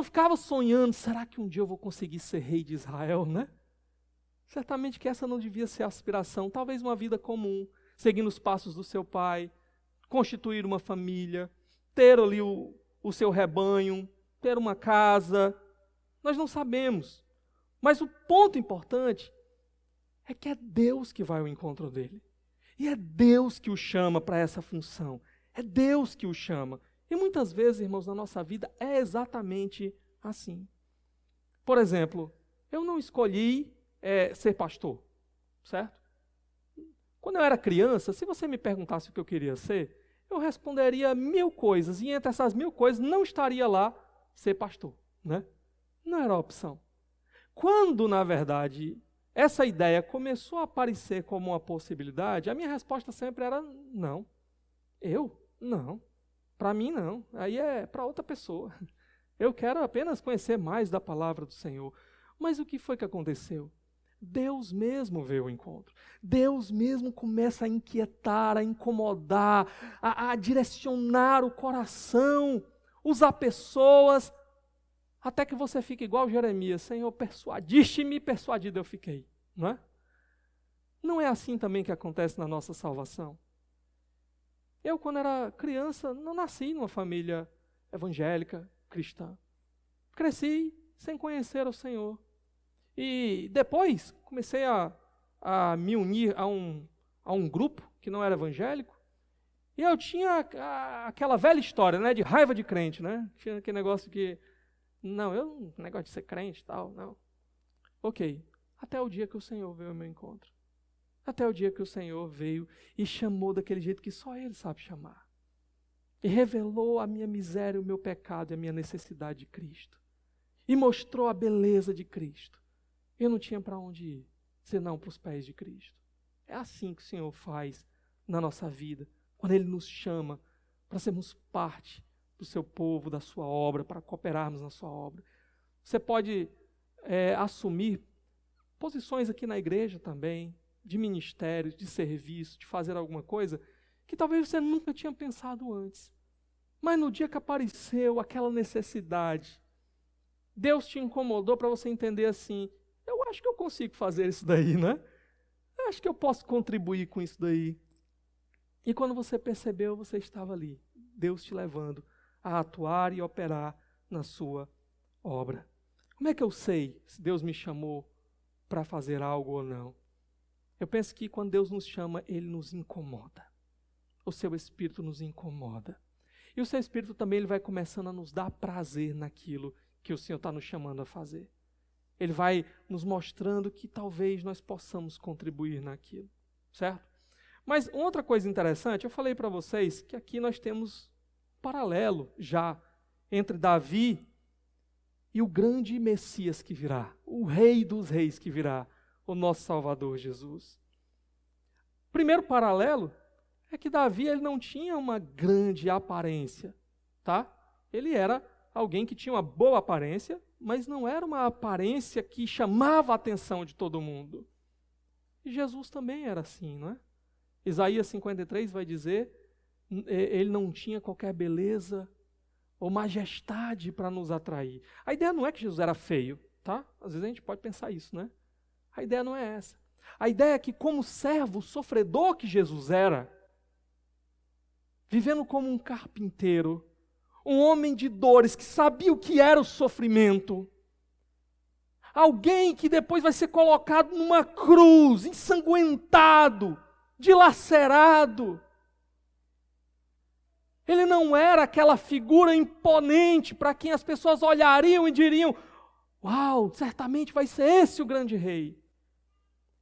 ficava sonhando, será que um dia eu vou conseguir ser rei de Israel, né? Certamente que essa não devia ser a aspiração, talvez uma vida comum, seguindo os passos do seu pai, constituir uma família, ter ali o seu rebanho, ter uma casa. Nós não sabemos, mas o ponto importante é que é Deus que vai ao encontro dele. E é Deus que o chama para essa função. É Deus que o chama. E muitas vezes, irmãos, na nossa vida é exatamente assim. Por exemplo, eu não escolhi ser pastor, certo? Quando eu era criança, se você me perguntasse o que eu queria ser, eu responderia 1000 coisas. E entre essas 1000 coisas não estaria lá ser pastor, né? Não era a opção. Quando, na verdade, essa ideia começou a aparecer como uma possibilidade, a minha resposta sempre era não. Eu? Não. Para mim, não. Aí é para outra pessoa. Eu quero apenas conhecer mais da palavra do Senhor. Mas o que foi que aconteceu? Deus mesmo veio ao encontro. Deus mesmo começa a inquietar, a incomodar, a direcionar o coração, usar pessoas, até que você fica igual Jeremias: Senhor, persuadiste-me, persuadido eu fiquei. Não é? Não é assim também que acontece na nossa salvação? Eu, quando era criança, não nasci numa família evangélica, cristã. Cresci sem conhecer o Senhor. E depois comecei a me unir a um grupo que não era evangélico. E eu tinha aquela velha história, né, de raiva de crente, né? Tinha aquele negócio que não, negócio de ser crente e tal, não. Ok, até o dia que o Senhor veio ao meu encontro. Até o dia que o Senhor veio e chamou daquele jeito que só Ele sabe chamar. E revelou a minha miséria, o meu pecado e a minha necessidade de Cristo. E mostrou a beleza de Cristo. Eu não tinha para onde ir, senão para os pés de Cristo. É assim que o Senhor faz na nossa vida, quando Ele nos chama para sermos parte do seu povo, da sua obra, para cooperarmos na sua obra. Você pode assumir posições aqui na igreja também, de ministério, de serviço, de fazer alguma coisa que talvez você nunca tinha pensado antes. Mas no dia que apareceu aquela necessidade, Deus te incomodou para você entender assim: eu acho que eu consigo fazer isso daí, né? Eu acho que eu posso contribuir com isso daí. E quando você percebeu, você estava ali, Deus te levando a atuar e operar na sua obra. Como é que eu sei se Deus me chamou para fazer algo ou não? Eu penso que quando Deus nos chama, Ele nos incomoda. O seu Espírito nos incomoda. E o seu Espírito também ele vai começando a nos dar prazer naquilo que o Senhor está nos chamando a fazer. Ele vai nos mostrando que talvez nós possamos contribuir naquilo, certo? Mas outra coisa interessante, eu falei para vocês que aqui nós temos paralelo já entre Davi e o grande Messias que virá, o Rei dos Reis que virá, o nosso Salvador Jesus. Primeiro paralelo é que Davi ele não tinha uma grande aparência, tá? Ele era alguém que tinha uma boa aparência, mas não era uma aparência que chamava a atenção de todo mundo. E Jesus também era assim, não é? Isaías 53 vai dizer, ele não tinha qualquer beleza ou majestade para nos atrair. A ideia não é que Jesus era feio, tá? Às vezes a gente pode pensar isso, né? A ideia não é essa. A ideia é que como servo sofredor que Jesus era, vivendo como um carpinteiro, um homem de dores, que sabia o que era o sofrimento, alguém que depois vai ser colocado numa cruz, ensanguentado, dilacerado. Ele não era aquela figura imponente para quem as pessoas olhariam e diriam, uau, certamente vai ser esse o grande rei.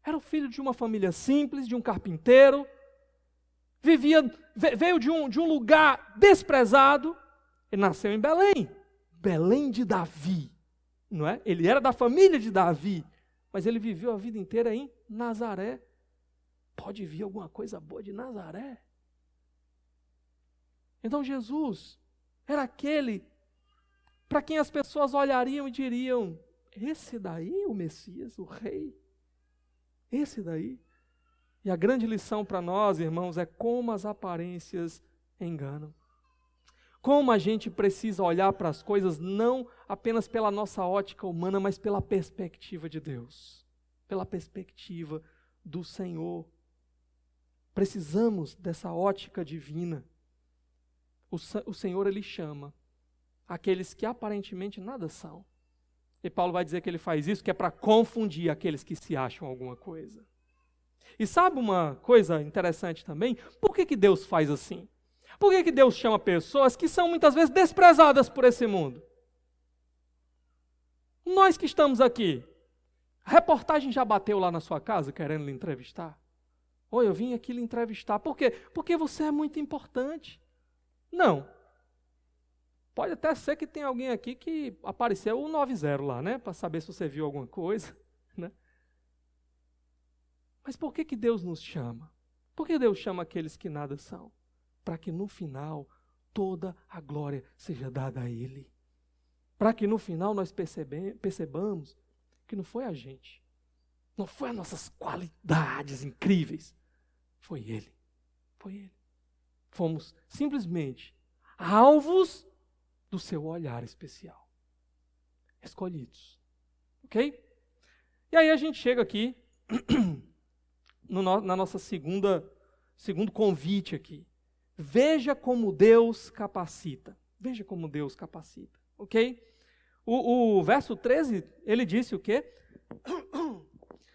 Era o filho de uma família simples, de um carpinteiro, veio de um lugar desprezado. Ele nasceu em Belém, Belém de Davi, não é? Ele era da família de Davi, mas ele viveu a vida inteira em Nazaré. Pode vir alguma coisa boa de Nazaré? Então Jesus era aquele para quem as pessoas olhariam e diriam, esse daí, o Messias, o Rei, esse daí. E a grande lição para nós, irmãos, é como as aparências enganam. Como a gente precisa olhar para as coisas não apenas pela nossa ótica humana, mas pela perspectiva de Deus, pela perspectiva do Senhor. Precisamos dessa ótica divina. O Senhor, Ele chama aqueles que aparentemente nada são. E Paulo vai dizer que ele faz isso, que é para confundir aqueles que se acham alguma coisa. E sabe uma coisa interessante também? Por que Deus faz assim? Por que Deus chama pessoas que são muitas vezes desprezadas por esse mundo? Nós que estamos aqui, a reportagem já bateu lá na sua casa querendo lhe entrevistar? Oi, eu vim aqui lhe entrevistar. Por quê? Porque você é muito importante. Não. Pode até ser que tenha alguém aqui que apareceu o 90 lá, né? Para saber se você viu alguma coisa, né? Mas por que Deus nos chama? Por que Deus chama aqueles que nada são? Para que no final toda a glória seja dada a Ele. Para que no final nós percebamos que não foi a gente, não foi as nossas qualidades incríveis, foi Ele. Foi Ele. Fomos simplesmente alvos do seu olhar especial. Escolhidos. Ok? E aí a gente chega aqui na nossa segundo convite aqui. Veja como Deus capacita. Veja como Deus capacita. Ok? O verso 13, ele disse o quê?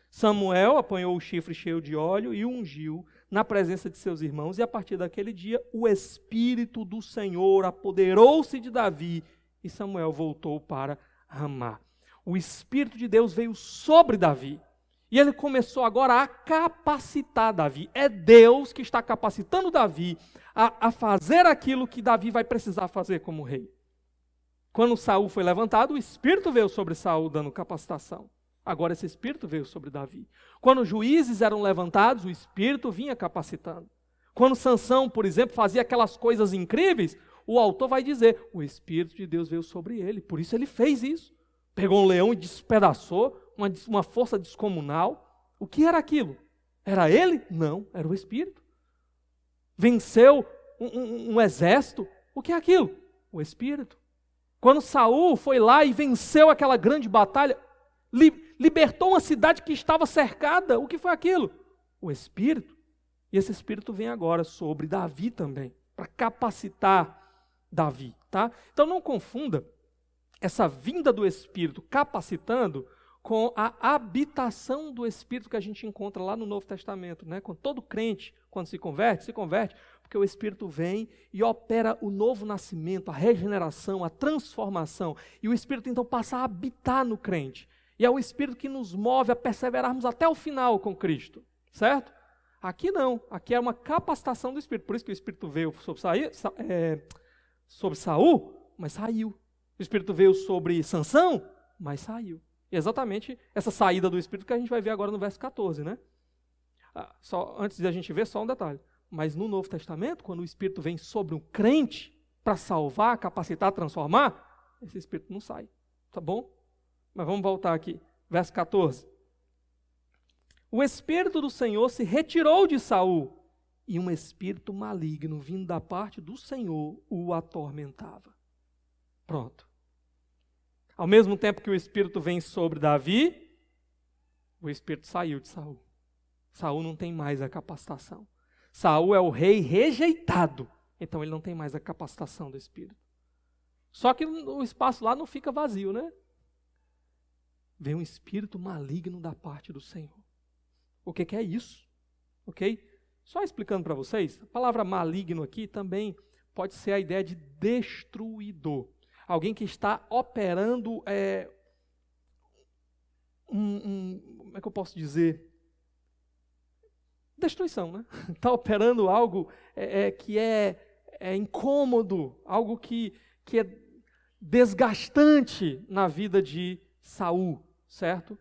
Samuel apanhou o chifre cheio de óleo e o ungiu na presença de seus irmãos, e a partir daquele dia o Espírito do Senhor apoderou-se de Davi, e Samuel voltou para Ramá. O Espírito de Deus veio sobre Davi, e ele começou agora a capacitar Davi. É Deus que está capacitando Davi a fazer aquilo que Davi vai precisar fazer como rei. Quando Saul foi levantado, o Espírito veio sobre Saul dando capacitação. Agora esse Espírito veio sobre Davi. Quando os juízes eram levantados, o Espírito vinha capacitando. Quando Sansão, por exemplo, fazia aquelas coisas incríveis, o autor vai dizer, o Espírito de Deus veio sobre ele, por isso ele fez isso. Pegou um leão e despedaçou, uma força descomunal. O que era aquilo? Era ele? Não, era o Espírito. Venceu um exército. O que é aquilo? O Espírito. Quando Saul foi lá e venceu aquela grande batalha, libertou uma cidade que estava cercada. O que foi aquilo? O Espírito. E esse Espírito vem agora sobre Davi também, para capacitar Davi, tá? Então não confunda essa vinda do Espírito capacitando com a habitação do Espírito que a gente encontra lá no Novo Testamento, né? Com todo crente, quando se converte, porque o Espírito vem e opera o novo nascimento, a regeneração, a transformação. E o Espírito então passa a habitar no crente. E é o Espírito que nos move a perseverarmos até o final com Cristo, certo? Aqui não, aqui é uma capacitação do Espírito. Por isso que o Espírito veio sobre Saul, mas saiu. O Espírito veio sobre Sansão, mas saiu. E é exatamente essa saída do Espírito que a gente vai ver agora no verso 14, né? Só, antes de a gente ver, só um detalhe. Mas no Novo Testamento, quando o Espírito vem sobre um crente para salvar, capacitar, transformar, esse Espírito não sai, tá bom? Mas vamos voltar aqui, verso 14. O Espírito do Senhor se retirou de Saul, e um espírito maligno vindo da parte do Senhor o atormentava. Pronto. Ao mesmo tempo que o Espírito vem sobre Davi, o Espírito saiu de Saul. Saul não tem mais a capacitação. Saul é o rei rejeitado, então ele não tem mais a capacitação do Espírito. Só que o espaço lá não fica vazio, né? Vem um espírito maligno da parte do Senhor. O que é isso? Ok? Só explicando para vocês, a palavra maligno aqui também pode ser a ideia de destruidor. Alguém que está operando, como é que eu posso dizer? Destruição, né? Está operando algo que é incômodo, algo que é desgastante na vida de Saul, certo?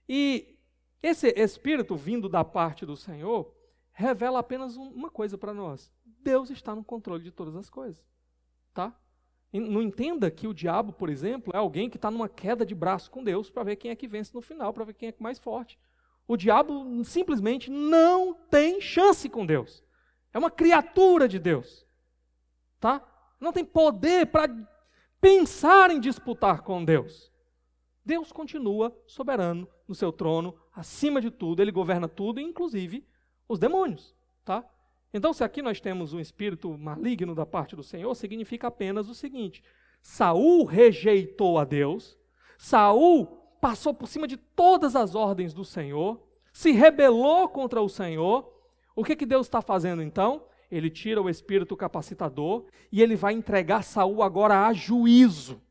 E esse espírito vindo da parte do Senhor revela apenas uma coisa para nós. Deus está no controle de todas as coisas, tá? E não entenda que o diabo, por exemplo, é alguém que está numa queda de braço com Deus para ver quem é que vence no final, para ver quem é mais forte. O diabo simplesmente não tem chance com Deus. É uma criatura de Deus, tá? Não tem poder para pensar em disputar com Deus. Deus continua soberano no seu trono, acima de tudo, ele governa tudo, inclusive os demônios, tá? Então, se aqui nós temos um espírito maligno da parte do Senhor, significa apenas o seguinte: Saul rejeitou a Deus, Saul passou por cima de todas as ordens do Senhor, se rebelou contra o Senhor. O que Deus está fazendo então? Ele tira o espírito capacitador e ele vai entregar Saul agora a juízo.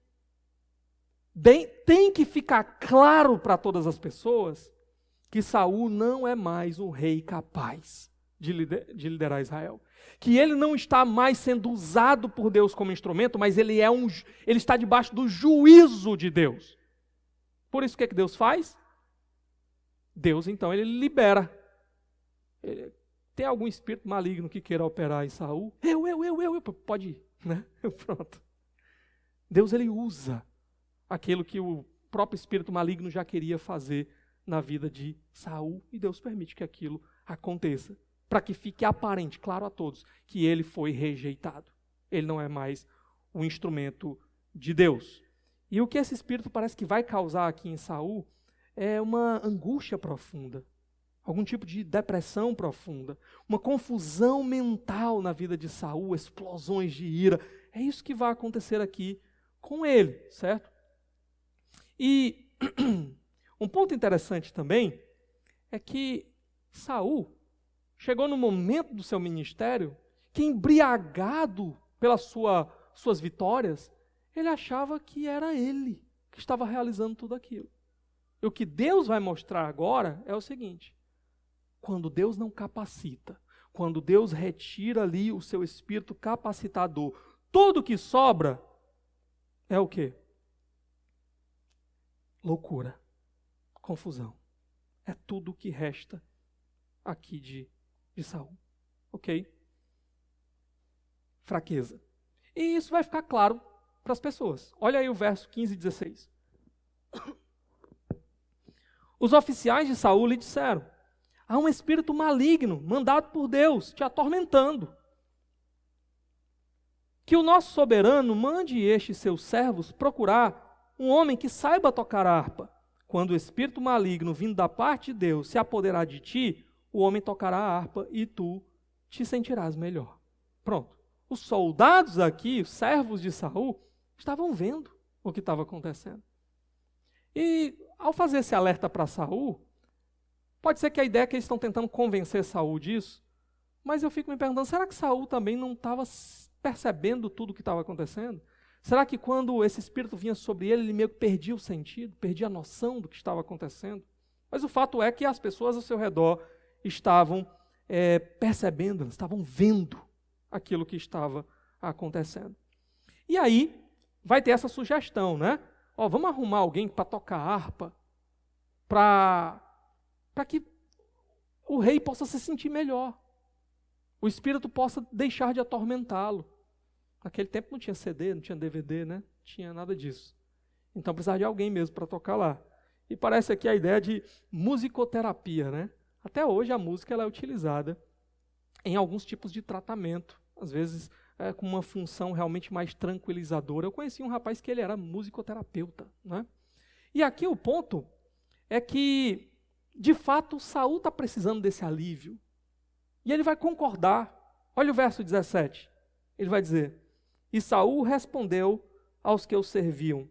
Tem que ficar claro para todas as pessoas que Saul não é mais um rei capaz de liderar Israel. Que ele não está mais sendo usado por Deus como instrumento, mas ele está debaixo do juízo de Deus. Por isso, o que Deus faz? Deus, então, ele libera. Tem algum espírito maligno que queira operar em Saul? Eu. Pode ir, né? Pronto. Deus, ele usa aquilo que o próprio espírito maligno já queria fazer na vida de Saul, e Deus permite que aquilo aconteça, para que fique aparente, claro a todos, que ele foi rejeitado. Ele não é mais um instrumento de Deus. E o que esse espírito parece que vai causar aqui em Saul é uma angústia profunda, algum tipo de depressão profunda, uma confusão mental na vida de Saul, explosões de ira. É isso que vai acontecer aqui com ele, certo? E um ponto interessante também é que Saul chegou no momento do seu ministério que, embriagado pelas suas vitórias, ele achava que era ele que estava realizando tudo aquilo. E o que Deus vai mostrar agora é o seguinte: quando Deus não capacita, quando Deus retira ali o seu espírito capacitador, tudo que sobra é o quê? Loucura, confusão. É tudo o que resta aqui de Saul, ok? Fraqueza. E isso vai ficar claro para as pessoas. Olha aí o verso 15 e 16. Os oficiais de Saul lhe disseram: há um espírito maligno, mandado por Deus, te atormentando. Que o nosso soberano mande estes seus servos procurar um homem que saiba tocar harpa. Quando o espírito maligno vindo da parte de Deus se apoderar de ti, o homem tocará a harpa e tu te sentirás melhor. Pronto. Os soldados aqui, os servos de Saul, estavam vendo o que estava acontecendo. E ao fazer esse alerta para Saul, pode ser que a ideia é que eles estão tentando convencer Saul disso, mas eu fico me perguntando, será que Saul também não estava percebendo tudo o que estava acontecendo? Será que quando esse espírito vinha sobre ele, ele meio que perdia o sentido, perdia a noção do que estava acontecendo? Mas o fato é que as pessoas ao seu redor estavam percebendo, estavam vendo aquilo que estava acontecendo. E aí, vai ter essa sugestão, né? Ó, vamos arrumar alguém para tocar harpa, para que o rei possa se sentir melhor, o espírito possa deixar de atormentá-lo. Naquele tempo não tinha CD, não tinha DVD, né? Não tinha nada disso. Então precisava de alguém mesmo para tocar lá. E parece aqui a ideia de musicoterapia, né? Até hoje a música ela é utilizada em alguns tipos de tratamento, às vezes com uma função realmente mais tranquilizadora. Eu conheci um rapaz que ele era musicoterapeuta, né? E aqui o ponto é que, de fato, Saul está precisando desse alívio. E ele vai concordar. Olha o verso 17. Ele vai dizer: e Saul respondeu aos que o serviam: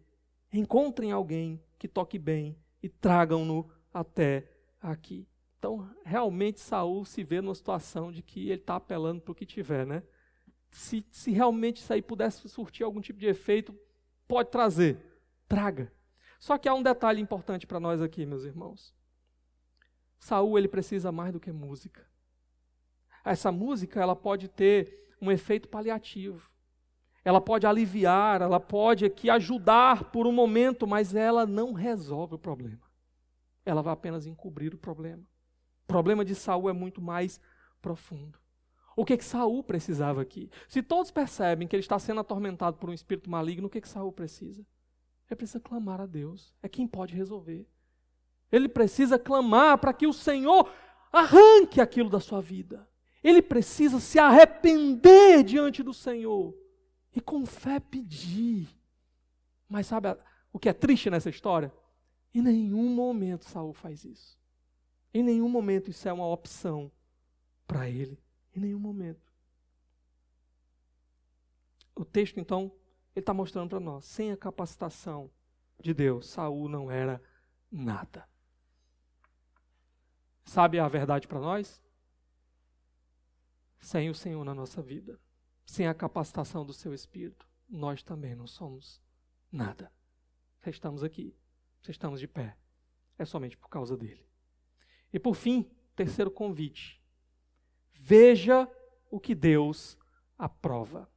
encontrem alguém que toque bem e tragam-no até aqui. Então, realmente, Saul se vê numa situação de que ele está apelando para o que tiver, né? Se realmente isso aí pudesse surtir algum tipo de efeito, pode trazer, traga. Só que há um detalhe importante para nós aqui, meus irmãos. Saul, ele precisa mais do que música. Essa música, ela pode ter um efeito paliativo. Ela pode aliviar, ela pode aqui ajudar por um momento, mas ela não resolve o problema. Ela vai apenas encobrir o problema. O problema de Saul é muito mais profundo. O que Saul precisava aqui? Se todos percebem que ele está sendo atormentado por um espírito maligno, o que Saul precisa? Ele precisa clamar a Deus. É quem pode resolver. Ele precisa clamar para que o Senhor arranque aquilo da sua vida. Ele precisa se arrepender diante do Senhor e com fé pedir. Mas sabe o que é triste nessa história? Em nenhum momento Saul faz isso. Em nenhum momento isso é uma opção para ele. Em nenhum momento. O texto, então, ele está mostrando para nós, sem a capacitação de Deus, Saul não era nada. Sabe a verdade para nós? Sem o Senhor na nossa vida, sem a capacitação do seu Espírito, nós também não somos nada. Se estamos aqui, se estamos de pé, é somente por causa dele. E por fim, terceiro convite. Veja o que Deus aprova.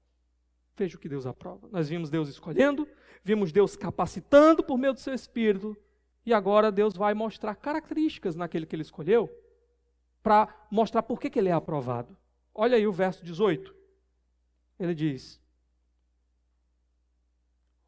Veja o que Deus aprova. Nós vimos Deus escolhendo, vimos Deus capacitando por meio do seu Espírito, e agora Deus vai mostrar características naquele que ele escolheu, para mostrar por que ele é aprovado. Olha aí o verso 18. Ele diz: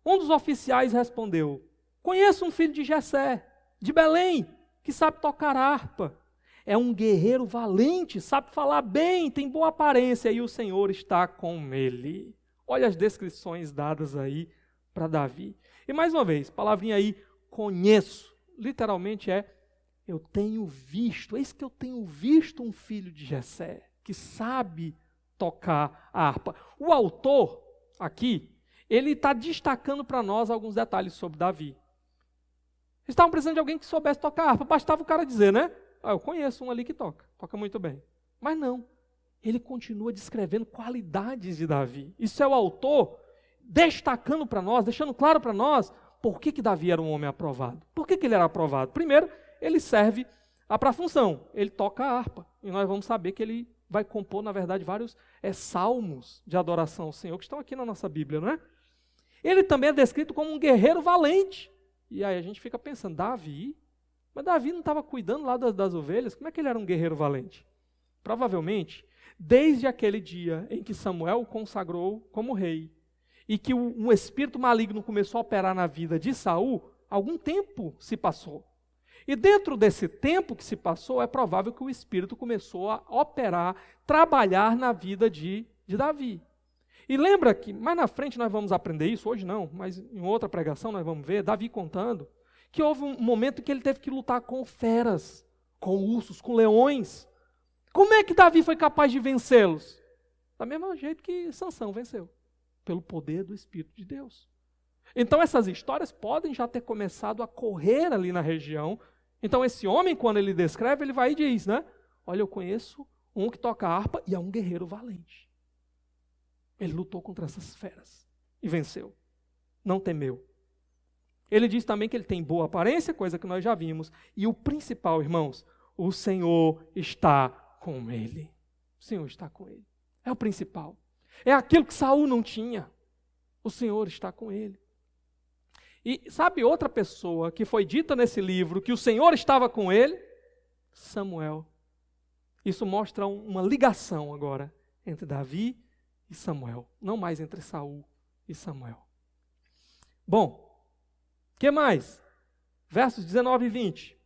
um dos oficiais respondeu: conheço um filho de Jessé, de Belém, que sabe tocar harpa. É um guerreiro valente, sabe falar bem, tem boa aparência, e o Senhor está com ele. Olha as descrições dadas aí para Davi. E mais uma vez, palavrinha aí, conheço. Literalmente eu tenho visto, eis que eu tenho visto um filho de Jessé, que sabe tocar a harpa. O autor, aqui, ele está destacando para nós alguns detalhes sobre Davi. Eles estavam precisando de alguém que soubesse tocar harpa, bastava o cara dizer, né? Eu conheço um ali que toca muito bem. Mas não, ele continua descrevendo qualidades de Davi. Isso é o autor destacando para nós, deixando claro para nós por que Davi era um homem aprovado. Por que ele era aprovado? Primeiro, ele serve para a função, ele toca a harpa. E nós vamos saber que ele vai compor, na verdade, vários salmos de adoração ao Senhor, que estão aqui na nossa Bíblia, não é? Ele também é descrito como um guerreiro valente. E aí a gente fica pensando, Davi? Mas Davi não estava cuidando lá das ovelhas? Como é que ele era um guerreiro valente? Provavelmente, desde aquele dia em que Samuel o consagrou como rei, e que um espírito maligno começou a operar na vida de Saul, algum tempo se passou. E dentro desse tempo que se passou, é provável que o espírito começou a operar, trabalhar na vida de Davi. E lembra que, mais na frente nós vamos aprender isso, hoje não, mas em outra pregação nós vamos ver, Davi contando, que houve um momento que ele teve que lutar com feras, com ursos, com leões. Como é que Davi foi capaz de vencê-los? Da mesma jeito que Sansão venceu, pelo poder do Espírito de Deus. Então essas histórias podem já ter começado a correr ali na região. Então esse homem, quando ele descreve, ele vai e diz, né? Olha, eu conheço um que toca harpa e é um guerreiro valente. Ele lutou contra essas feras e venceu. Não temeu. Ele diz também que ele tem boa aparência, coisa que nós já vimos. E o principal, irmãos, o Senhor está com ele. O Senhor está com ele. É o principal. É aquilo que Saul não tinha. O Senhor está com ele. E sabe outra pessoa que foi dita nesse livro que o Senhor estava com ele? Samuel. Isso mostra uma ligação agora entre Davi e Samuel, não mais entre Saul e Samuel. Bom, o que mais? Versos 19 e 20.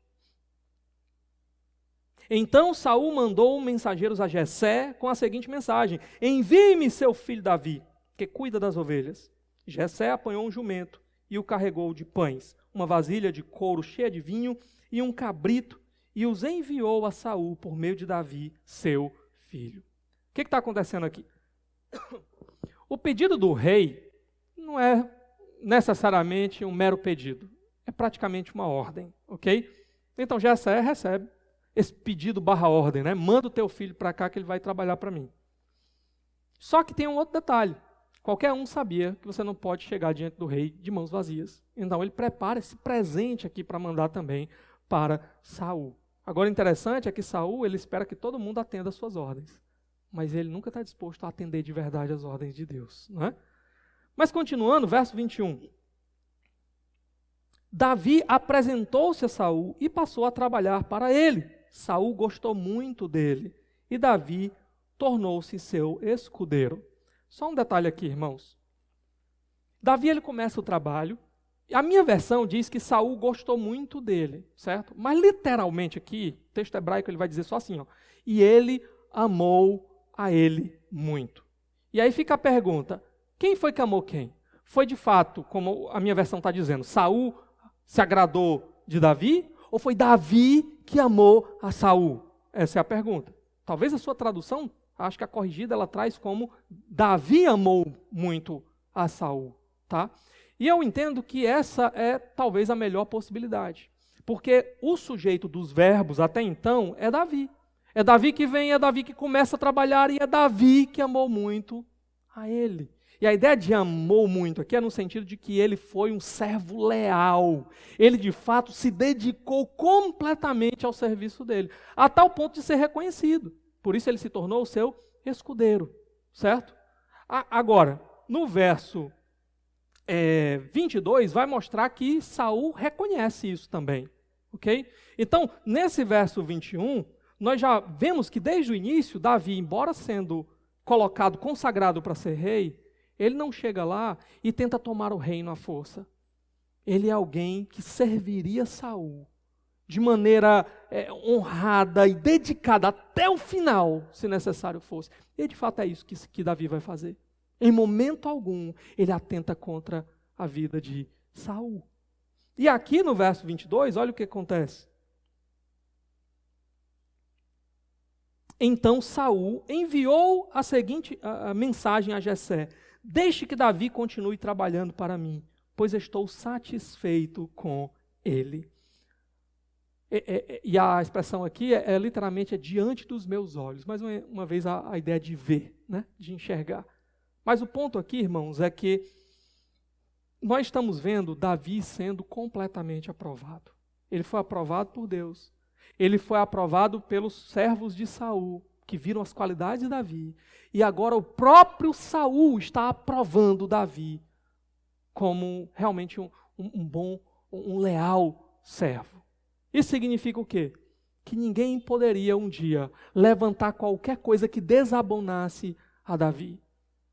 Então Saul mandou mensageiros a Jessé com a seguinte mensagem: envie-me seu filho Davi, que cuida das ovelhas. Jessé apanhou um jumento e o carregou de pães, uma vasilha de couro cheia de vinho e um cabrito, e os enviou a Saul por meio de Davi, seu filho. O que está acontecendo aqui? O pedido do rei não é necessariamente um mero pedido, é praticamente uma ordem, ok? Então Jessé recebe esse pedido / ordem, né? Manda o teu filho para cá que ele vai trabalhar para mim. Só que tem um outro detalhe. Qualquer um sabia que você não pode chegar diante do rei de mãos vazias. Então ele prepara esse presente aqui para mandar também para Saul. Agora, o interessante é que Saul, ele espera que todo mundo atenda às suas ordens. Mas ele nunca está disposto a atender de verdade as ordens de Deus. Não é? Mas continuando, verso 21. Davi apresentou-se a Saul e passou a trabalhar para ele. Saul gostou muito dele e Davi tornou-se seu escudeiro. Só um detalhe aqui, irmãos. Davi, ele começa o trabalho. A minha versão diz que Saul gostou muito dele, certo? Mas literalmente aqui, o texto hebraico ele vai dizer só assim, ó, e ele amou a ele muito. E aí fica a pergunta, quem foi que amou quem? Foi de fato, como a minha versão está dizendo, Saul se agradou de Davi? Ou foi Davi que amou a Saul? Essa é a pergunta. Talvez a sua tradução, acho que a corrigida, ela traz como Davi amou muito a Saul, tá? E eu entendo que essa é talvez a melhor possibilidade. Porque o sujeito dos verbos até então é Davi. É Davi que vem, é Davi que começa a trabalhar e é Davi que amou muito a ele. E a ideia de amou muito aqui é no sentido de que ele foi um servo leal. Ele de fato se dedicou completamente ao serviço dele, a tal ponto de ser reconhecido. Por isso ele se tornou o seu escudeiro, certo? Agora, no verso 22 vai mostrar que Saul reconhece isso também, ok? Então, nesse verso 21, nós já vemos que desde o início, Davi, embora sendo colocado, consagrado para ser rei, ele não chega lá e tenta tomar o reino à força. Ele é alguém que serviria Saul de maneira honrada e dedicada até o final, se necessário fosse. E de fato é isso que Davi vai fazer. Em momento algum, ele atenta contra a vida de Saul. E aqui no verso 22, olha o que acontece. Então Saul enviou a seguinte mensagem a Jessé: deixe que Davi continue trabalhando para mim, pois estou satisfeito com ele. E a expressão aqui literalmente diante dos meus olhos. Mais uma vez a ideia de ver, né? De enxergar. Mas o ponto aqui, irmãos, é que nós estamos vendo Davi sendo completamente aprovado. Ele foi aprovado por Deus. Ele foi aprovado pelos servos de Saul, que viram as qualidades de Davi. E agora o próprio Saul está aprovando Davi como realmente um bom, um leal servo. Isso significa o quê? Que ninguém poderia um dia levantar qualquer coisa que desabonasse a Davi.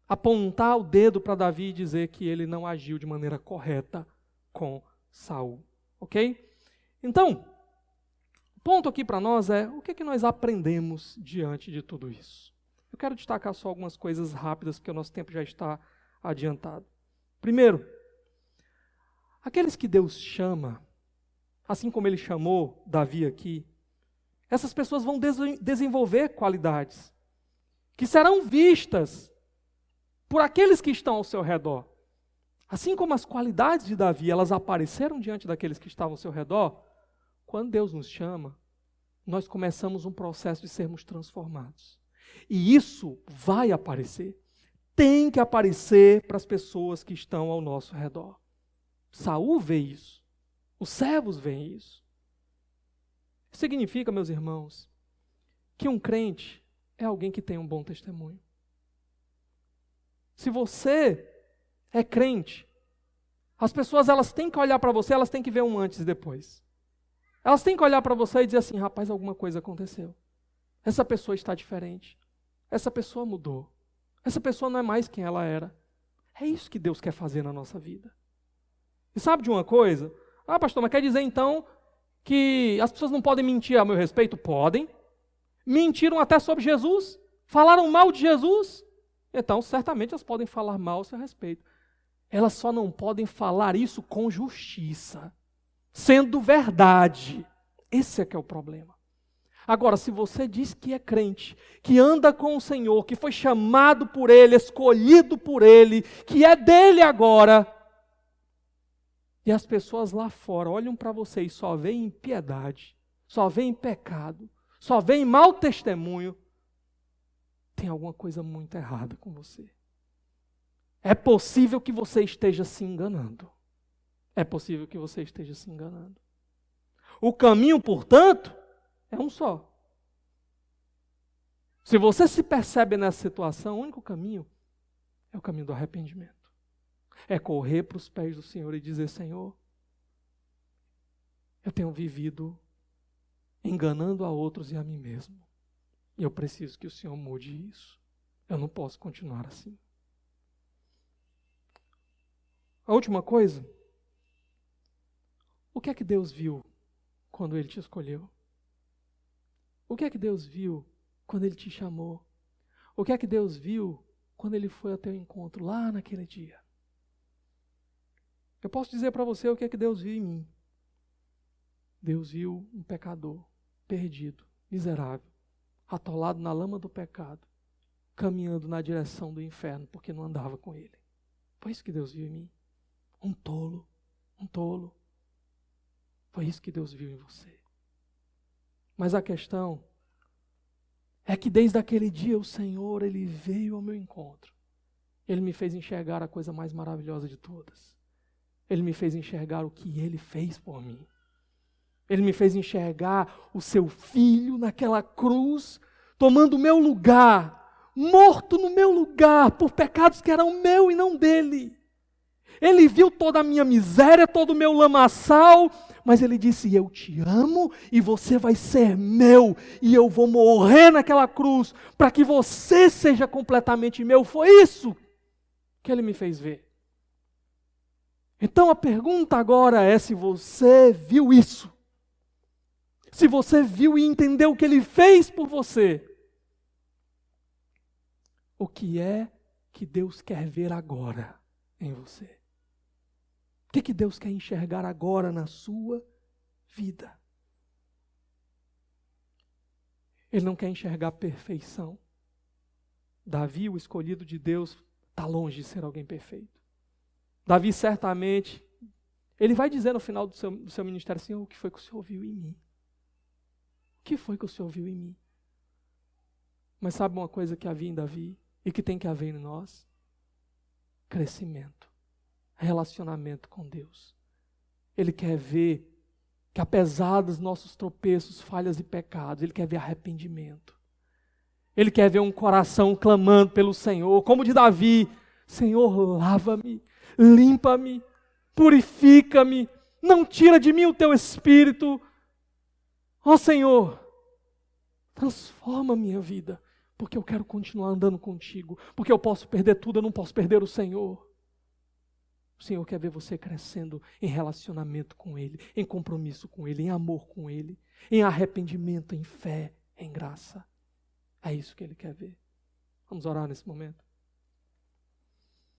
Apontar o dedo para Davi e dizer que ele não agiu de maneira correta com Saul. Ok? Então, o ponto aqui para nós é o que nós aprendemos diante de tudo isso. Eu quero destacar só algumas coisas rápidas, porque o nosso tempo já está adiantado. Primeiro, aqueles que Deus chama, assim como ele chamou Davi aqui, essas pessoas vão desenvolver qualidades que serão vistas por aqueles que estão ao seu redor. Assim como as qualidades de Davi, elas apareceram diante daqueles que estavam ao seu redor, quando Deus nos chama, nós começamos um processo de sermos transformados. E isso vai aparecer. Tem que aparecer para as pessoas que estão ao nosso redor. Saul vê isso. Os servos veem isso. Significa, meus irmãos, que um crente é alguém que tem um bom testemunho. Se você é crente. As pessoas, elas têm que olhar para você, elas têm que ver um antes e depois. Elas têm que olhar para você e dizer assim, rapaz, alguma coisa aconteceu. Essa pessoa está diferente. Essa pessoa mudou. Essa pessoa não é mais quem ela era. É isso que Deus quer fazer na nossa vida. E sabe de uma coisa? Ah, pastor, mas quer dizer então que as pessoas não podem mentir a meu respeito? Podem. Mentiram até sobre Jesus? Falaram mal de Jesus? Então, certamente elas podem falar mal a seu respeito. Elas só não podem falar isso com justiça, sendo verdade. Esse é que é o problema. Agora, se você diz que é crente, que anda com o Senhor, que foi chamado por Ele, escolhido por Ele, que é dele agora, e as pessoas lá fora olham para você e só veem impiedade, só veem pecado, só veem mau testemunho, tem alguma coisa muito errada com você. É possível que você esteja se enganando. É possível que você esteja se enganando. O caminho, portanto, é um só. Se você se percebe nessa situação, o único caminho é o caminho do arrependimento. É correr para os pés do Senhor e dizer, Senhor, eu tenho vivido enganando a outros e a mim mesmo. E eu preciso que o Senhor mude isso. Eu não posso continuar assim. A última coisa, o que é que Deus viu quando Ele te escolheu? O que é que Deus viu quando Ele te chamou? O que é que Deus viu quando Ele foi ao teu encontro lá naquele dia? Eu posso dizer para você o que é que Deus viu em mim. Deus viu um pecador, perdido, miserável, atolado na lama do pecado, caminhando na direção do inferno, porque não andava com Ele. Foi isso que Deus viu em mim. Um tolo. Foi isso que Deus viu em você. Mas a questão é que desde aquele dia o Senhor, Ele veio ao meu encontro. Ele me fez enxergar a coisa mais maravilhosa de todas. Ele me fez enxergar o que Ele fez por mim. Ele me fez enxergar o seu Filho naquela cruz, tomando o meu lugar, morto no meu lugar, por pecados que eram meu e não dele. Ele viu toda a minha miséria, todo o meu lamaçal, mas Ele disse, eu te amo e você vai ser meu, e eu vou morrer naquela cruz, para que você seja completamente meu. Foi isso que Ele me fez ver. Então a pergunta agora é se você viu isso. Se você viu e entendeu o que Ele fez por você. O que é que Deus quer ver agora em você? O que Deus quer enxergar agora na sua vida? Ele não quer enxergar perfeição. Davi, o escolhido de Deus, está longe de ser alguém perfeito. Davi certamente, ele vai dizer no final do seu ministério, Senhor, o que foi que o Senhor viu em mim? O que foi que o Senhor viu em mim? Mas sabe uma coisa que havia em Davi e que tem que haver em nós? Crescimento. Relacionamento com Deus. Ele quer ver que apesar dos nossos tropeços, falhas e pecados, Ele quer ver arrependimento. Ele quer ver um coração clamando pelo Senhor, como de Davi, Senhor, lava-me, limpa-me, purifica-me, não tira de mim o teu espírito. Ó Senhor, transforma a minha vida, porque eu quero continuar andando contigo, porque eu posso perder tudo, eu não posso perder o Senhor. O Senhor quer ver você crescendo em relacionamento com Ele, em compromisso com Ele, em amor com Ele, em arrependimento, em fé, em graça. É isso que Ele quer ver. Vamos orar nesse momento.